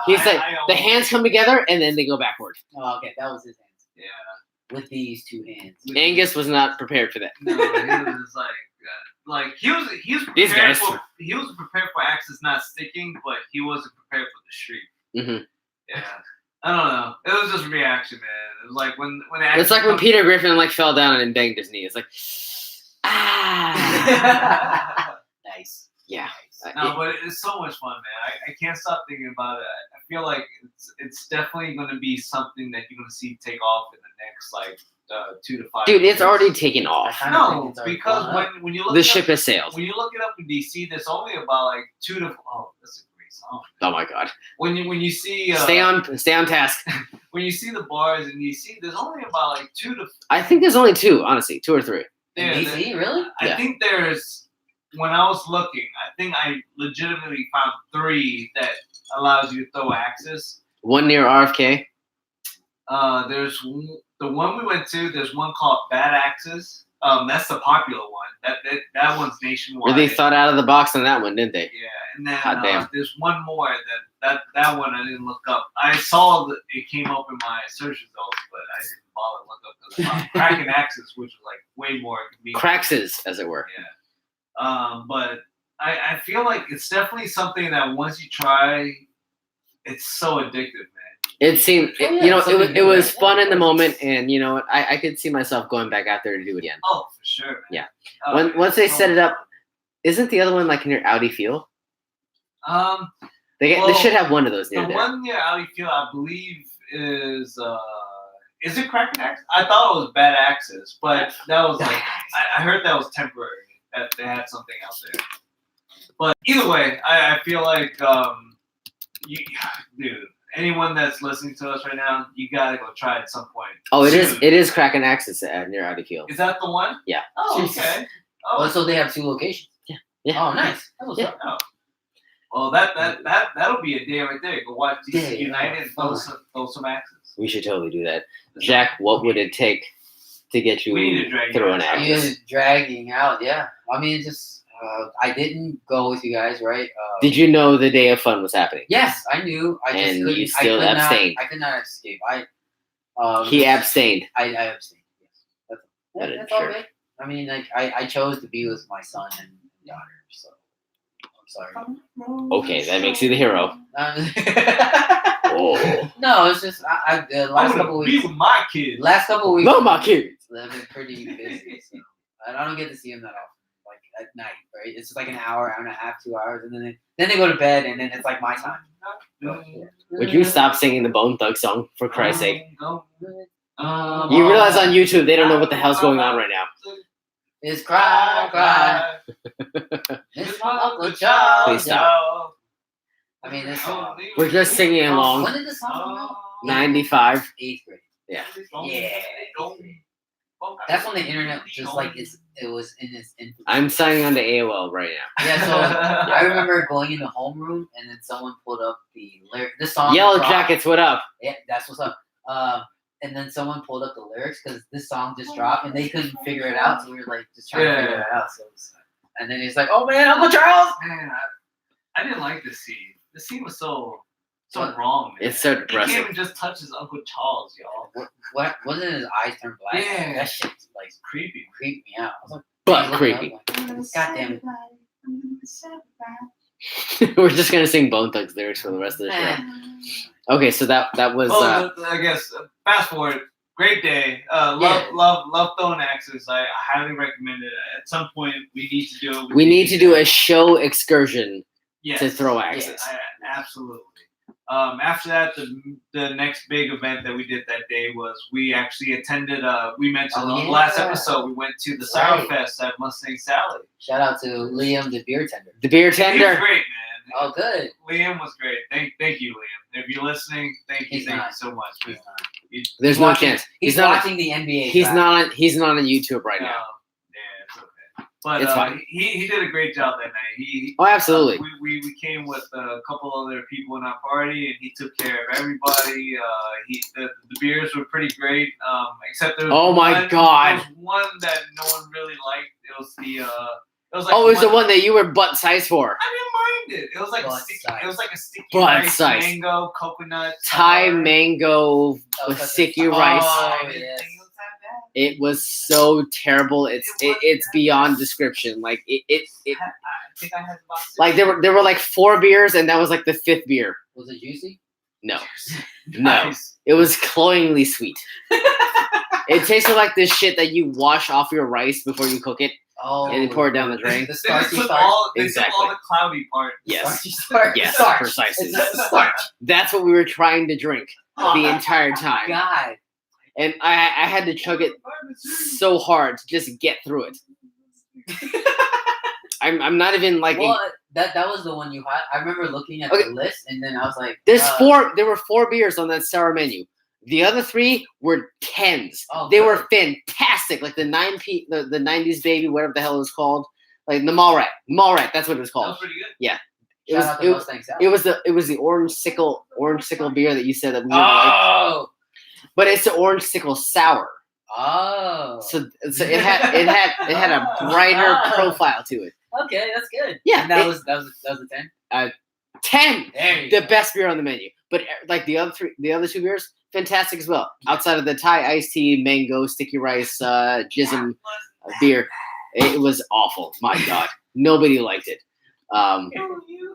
He's like, The hands come together, and then they go backward. Oh, okay, that was his hands. Yeah. With these two hands. Angus was not prepared for that. No, he was like he was These prepared guys. he was prepared for axes not sticking, but he wasn't prepared for the streak. Mm-hmm. Yeah. I don't know. It was just reaction, man. It was like when It's like when Peter Griffin like fell down and banged his knee. It's like, Nice. yeah. No, but it's so much fun, man. I can't stop thinking about it. I feel like it's definitely going to be something that you're going to see take off in the next like 2 to 5 Dude, years. it's already taken off. I kinda think No, it's already because gone up. when you look The it ship up, has sailed. when you look it up in DC, there's only about like 2 to that's a great song. Oh my god. When you see Stay on task. when you see the bars and you see there's only about like 2 to I think there's only 2, honestly, 2 or 3. In yeah, DC, really? I Yeah. think there's when I was looking, I think I legitimately found 3 that allows you to throw axes. One near RFK. There's the one we went to. There's one called Bad Axes. That's the popular one. That one's nationwide. Really thought out of the box on that one, didn't they? Yeah, and then Hot damn. there's one more that one I didn't look up. I saw that it came up in my search results, but I didn't bother to look up because I found Kraken Axes, which was like way more convenient. Craxes, as it were. Yeah. But I feel like it's definitely something that once you try, it's so addictive, man. It seemed, Oh, yeah, you know, something it was new, fun yeah. in the moment, and you know, I could see myself going back out there to do it again. Oh, for sure, man. Yeah. Oh, Once they it's so set it much up, isn't the other one like near Audi Field? fun. They Well, should have one of those near The there. one near Alley Field, I believe, is it Kraken Axe? I thought it was Bad Axes, but that was like I heard that was temporary. That they had something out there. But either way, I feel like dude, anyone that's listening to us right now, you gotta go try it at some point. Oh, it soon. is Kraken Axis near Audi Field. Is that the one? Yeah. Oh, Jesus. okay. Oh, Oh, so they have 2 locations. Yeah. Oh, nice. That was Yeah. oh. Well, that'll be a day right there. Go watch DC Yeah, United and fun. throw some axes. We should totally do that. Jack, what would it take to get you We need to drag through you an out. axis? You're dragging out, yeah. I mean, it's just I didn't go with you guys, right? Did you know the day of fun was happening? Yes, I knew. I just And couldn't. you still I could abstained. Not, I could not escape. He abstained. I abstained. Yes, That is that's all true. good. I mean, like I chose to be with my son and daughter, so I'm sorry. Okay, that makes you the hero. Oh. No, it's just the I'm last gonna couple be weeks. with my kids. Last couple weeks. No, my kids. They've been pretty busy, so I don't get to see them that often. Like at night, right? It's just like an hour and a half, 2 hours, and then they go to bed, and then it's like my time. Would you stop singing the Bone Thug song, for Christ's sake? You You realize on YouTube they don't know what the hell's going on right now. It's cry, cry. It's my Uncle Charles. Please stop. I mean, this song. We're just singing When along. did this song come out? 95. 8th grade. Yeah. That's when the internet just like it was in its infancy. I'm signing on to AOL right now. Yeah, so I remember going into homeroom and then someone pulled up the lyric. This song. Yellow dropped. Jackets, what up? Yeah, that's what's up. And then someone pulled up the lyrics because this song just dropped and they couldn't figure it out, so we were like just trying to figure it out. So, and then he's like, "Oh man, Uncle Charles!" Man, I didn't like this scene. This scene was so What? wrong, man. It's so He can't depressing. even just touch his Uncle Charles, y'all. What wasn't his eyes turned black? Yeah. That shit like Creepy. creeped me out. I was like, But looking creepy. up, like, God damn it. We're just gonna sing Bone Thugs lyrics for the rest of the show. Okay, so that was I guess fast forward. Great day. Love throwing axes. I highly recommend it. At some point, we need to do it. we need to do a show excursion yes. to throw axes. Absolutely. After that, the next big event that we did that day was we actually attended. We mentioned on the last episode we went to the Sour Right. Fest at Mustang Sally. Shout out to Liam, the beer tender. The beer He was tender. great, man. Oh, good. Liam was great. Thank you, Liam. If you're listening, thank you He's not. so much. He's man. not. There's no chance. He's not. watching the NBA. He's draft. not. He's not on YouTube right No. now. Yeah, it's okay. But It's fine. he did a great job that night. He Oh, absolutely. We came with a couple other people in our party, and he took care of everybody. The beers were pretty great. Except there was Oh my God. there was one that no one really liked. It was the it was Oh, it was the one that you were butt sized for. I didn't mind it. It was like Butt a sticky Butt rice, size. mango, coconut, Thai sour. mango with sticky rice. Oh, I didn't yes. think it was that bad. It was so terrible. It's beyond description. Like it I think I had about 6. like there were like 4 beers and that was like the 5th beer. Was it juicy? No. No. Nice. It was cloyingly sweet. It tasted like this shit that you wash off your rice before you cook it Oh, and you pour it down the drain. The They just starchy took starch. all the Exactly. cloudy part. Yes. Starch. Yes, Starch. precisely. It's just the starch. That's what we were trying to drink the entire time. God. And I had to chug it so hard to just get through it. I'm not even like Well, that was the one you had. I remember looking at Okay. the list, and then I was like, there were 4 beers on that sour menu. The other 3 were 10s. Oh, They good. were fantastic. Like the 90s baby, whatever the hell it was called. Like the Mall Rat, that's what it was That called. was pretty good. It Shout was out to Mustang South. it was the orange sickle beer that you said that we didn't like. Oh. But it's the orange sickle sour. Oh. So it had a brighter profile to it. Okay, that's good. Yeah, And that it- was a 10. 10. There you The go. best beer on the menu. But like the other 2 beers, fantastic as well. Outside of the Thai iced tea, mango, sticky rice, jism beer, it was awful. My God, nobody liked it.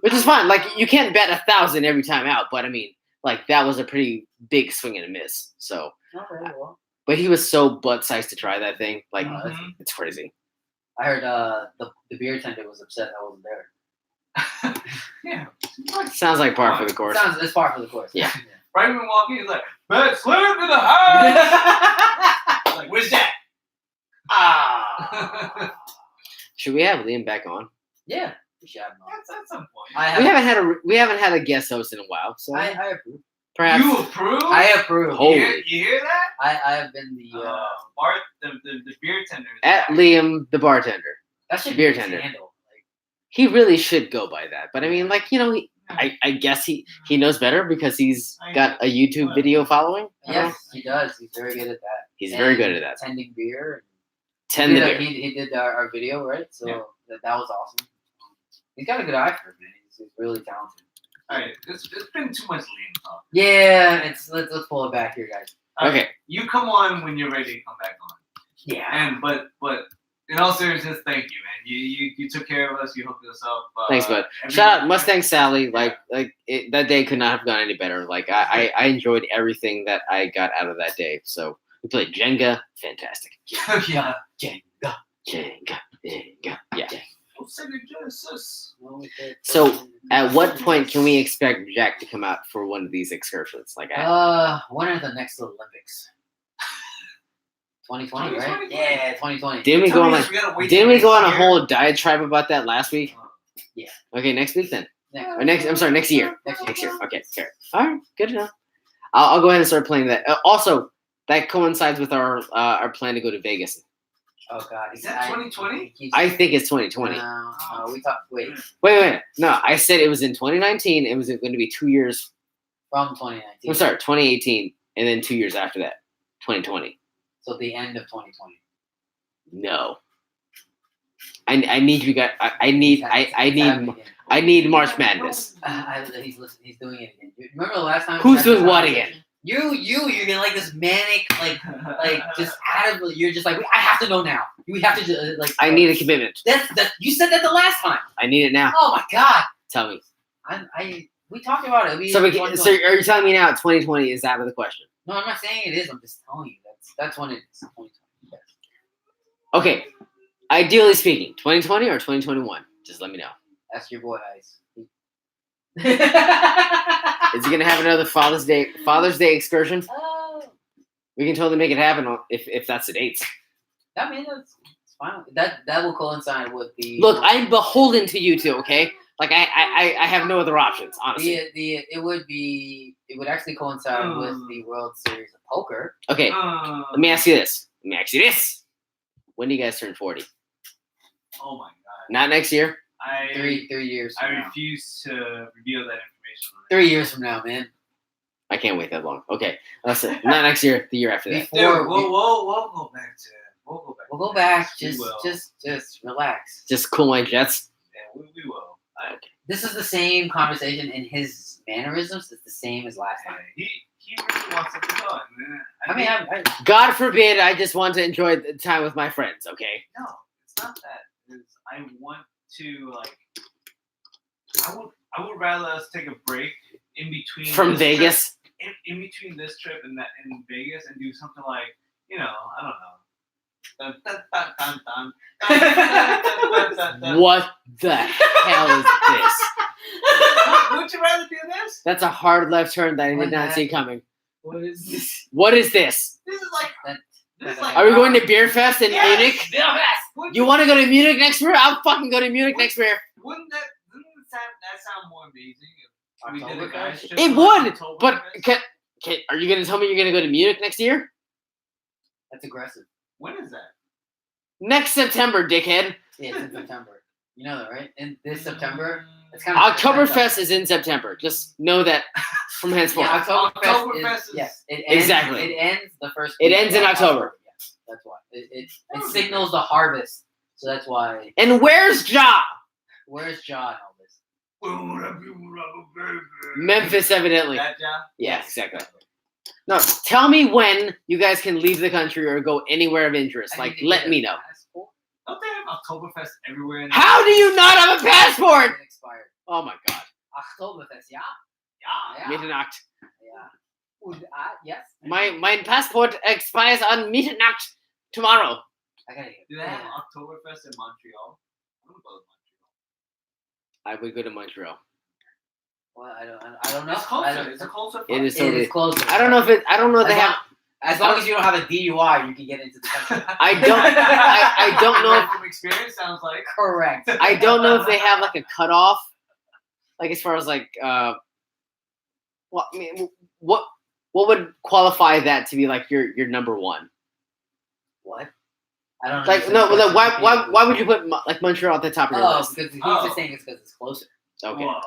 Which is fine. Like you can't bet 1,000 every time out, but I mean, like that was a pretty big swing and a miss. So, Okay, well, but he was so butt sized to try that thing. Like Mhm. it's crazy. I heard the beer tender was upset I wasn't there. Yeah. Sounds like par for the course. It's par for the course. Yeah. Right when we walk in, he's like, Badslant in the house. Like, where's that? Ah. Should we have Liam back on? Yeah, we should have him on. That's at some point. We haven't had a guest host in a while, so I approve. perhaps. You approve? I approve. Oh. You hear that? I have been the Bart, the beer tender. is At back. Liam, the bartender. that should beer be tender. handle. Like, He really should go by that. But I mean, like, you know, I guess he knows better because he's got a YouTube video following. I don't know. yes, he does. He's very good at that. He's very good at that. Tending beer. Tend the beer. He did our video, right? So Yeah. that was awesome. He's got a good eye for it, man. He's really talented. All right, it's been too much Liam talk. Yeah, let's pull it back here, guys. All right, Okay. you come on when you're ready to come back on. Yeah. And but in all seriousness, thank you, man. You took care of us. You hooked us up. Thanks, bud. everyone- Shout out Mustang Sally. Like that day could not have gone any better. Like I enjoyed everything that I got out of that day. So we played Jenga, fantastic. Yeah. Jenga. Jenga. Yeah. Sega Genesis. So at what point can we expect Jack to come out for one of these excursions? Like When are the next Olympics? 2020, right? 2020. Yeah, 2020. didn't we go on like We gotta wait didn't till we go on a next whole diatribe about that last week? Yeah. Okay, next week then. Next. Or next year. Next year. Okay, fair. All right, good enough. I'll go ahead and start playing that. Also, that coincides with our plan to go to Vegas. Oh God, Is that 2020? I think it's 2020. No, we talked. Wait, Wait. No, I said it was in 2019. It was going to be 2 years. from 2019. I'm sorry, 2018, and then 2 years after that, 2020. So the end of 2020. No. I need you guys. I need March Madness. He's doing it again. Remember the last time? Who's doing what again? You're getting like this manic, like just out of. You're just like, I have to know now. You have to like. I need a commitment. That's you said that the last time. I need it now. Oh my God. Tell me. We talked about it. So are you telling me now 2020 is out of the question? No, I'm not saying it is. I'm just telling you that's when it is. 2020. Yes. Okay. Ideally speaking, 2020 or 2021? Just let me know. That's your boy Ice. Is he gonna have another Father's Day excursion? Oh, We can totally make it happen if that's the dates. I mean, it's fine. That will coincide with the. Look, I'm beholden to you two. Okay, like I have no other options, honestly. it would actually coincide with the World Series of Poker. Okay, let me ask you this. When do you guys turn 40? Oh my god. Not next year. Three years. I From now. refuse to reveal that information. 3 years from now, man. I can't wait that long. Okay, listen. Not next year. The year after that. Before Dude, we'll go back to. we'll go back. We Just will. just relax. Just cool my jets. Yeah, we will. This is the same conversation, and his mannerisms is the same as last time. He really wants it to go. I mean, God forbid I just want to enjoy the time with my friends. Okay. no, it's not that. It's, I want to like. I would rather us take a break in between From this Vegas. trip, in between this trip and that in Vegas, and do something like I don't know. Dun, dun, dun, dun, dun, dun, dun, dun, dun. What the hell is this? Would you rather do this? That's a hard left turn that I What did not the see heck? coming. what is this? What is this? This is like. This is like. Are we going to Beer Fest in Yes! Munich? Yes! You want to go to Munich next year? I'll fucking go to Munich next year. Wouldn't that sound more amazing if we did a Oktoberfest? guys trip? It on would, Oktoberfest? but are you going to tell me you're going to go to Munich next year? That's aggressive. When is that? Next September, dickhead. Yeah, it's in September. You know that, right? In this September, it's kind of Oktoberfest is in September. Just know that from henceforth. Yeah, Oktoberfest is is- yes. It ends, Exactly. It ends the first. It week ends in of October. Yes, that's why. It signals the harvest. So that's why. And where's Ja? Where's John? All this. Memphis, evidently. That job? Yeah, exactly. No, tell me when you guys can leave the country or go anywhere of interest. I Like, need to let get me a know. passport. Don't they have Oktoberfest everywhere? In How do you not have a passport? It expired. Oh my god. Oktoberfest, yeah. Yeah. Yeah. Mitternacht. Yeah. Und, yes. My passport expires on Mitternacht tomorrow. I gotta get Do they have Oktoberfest in Montreal? I'm gonna go to Montreal. I would go to Montreal. Well, I don't know. It's I closer. don't- It's a closer. It is It totally. is closer. I don't know if they As have. long- As long as you don't have a DUI, you can get into the country. I don't know if- From experience, sounds like. Correct. I don't know if they have like a cutoff, like as far as like well, I mean, what would qualify that to be like your number one? What? I don't Like understand no, the like, question. why would you put like Montreal at the top of your Oh, list? because he's Oh. just saying it's because it's closer. Okay. Whoa,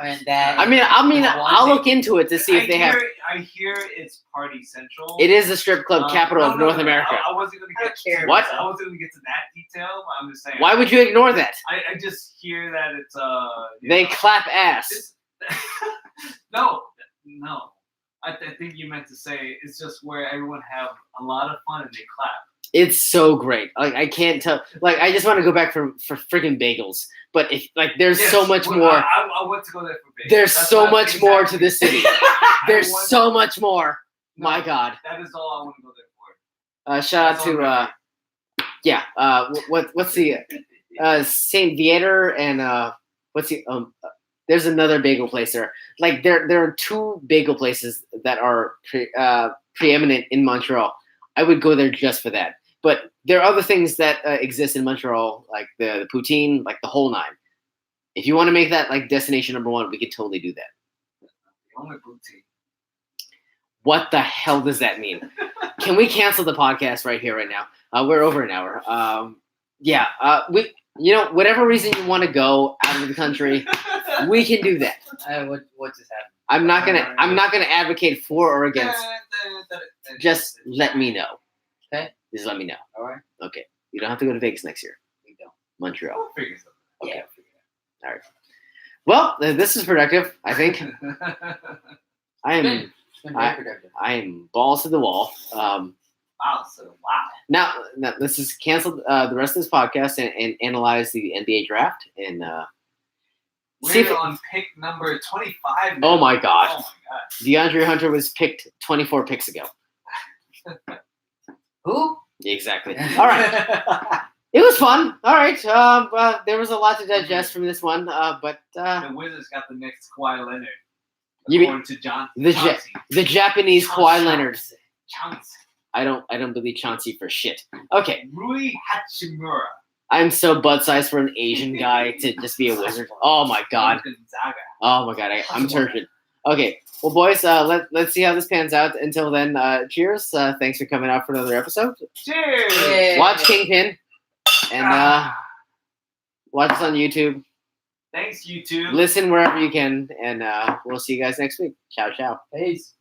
And that- I mean, One I'll thing. look into it to see if they have. I hear it's party central. It is the strip club capital of North America. I wasn't gonna I get don't care. What? I wasn't gonna get to that detail. But I'm just saying. Why would you ignore that? I just hear that it's you They know, clap ass. it's- no. I think you meant to say it's just where everyone have a lot of fun and they clap. It's so great. Like I can't tell. Like I just want to go back for freaking bagels. But if like there's Yes, so much well, more. I want to go there for bagels. There's That's so what much more to this city. There's want- so much more. No, My God. That is all I want to go there for. Shout out That's to alright. what's the Saint Viator and what's the there's another bagel place there. Like there are two bagel places that are preeminent in Montreal. I would go there just for that. But there are other things that exist in Montreal, like the poutine, like the whole nine. If you want to make that like destination number one, we could totally do that. The only boutique. What the hell does that mean? Can we cancel the podcast right here, right now? We're over an hour. Whatever reason you want to go out of the country, we can do that. What just happened? I'm not gonna advocate for or against. Just let me know. Okay. Just let me know. All right. Okay. You don't have to go to Vegas next year. We don't. Montreal. I'll figure something. Okay. Yeah. All right. Well, this is productive. I think I am. It's been very productive. I am balls to the wall. Wow. Now this is canceled. The rest of this podcast and analyze the NBA draft and see if We're on pick number 25 now. Oh my God. Oh my god. DeAndre Hunter was picked 24 picks ago. Who? Exactly. All right. It was fun. All right. There was a lot to digest from this one. But The Wizards got the next Kawhi Leonard. You mean according to John the Japanese Kawhi Leonard. Chauncey. I don't believe Chauncey for shit. Okay. Rui Hachimura. I'm so butt-sized for an Asian guy to just be a wizard. Oh my God. Gonzaga. Oh my God. I'm turgid. Okay. Well, boys, let's see how this pans out. Until then, cheers. Thanks for coming out for another episode. Cheers. Yay. Watch Kingpin. And Watch us on YouTube. Thanks, YouTube. Listen wherever you can, and we'll see you guys next week. Ciao, ciao. Peace.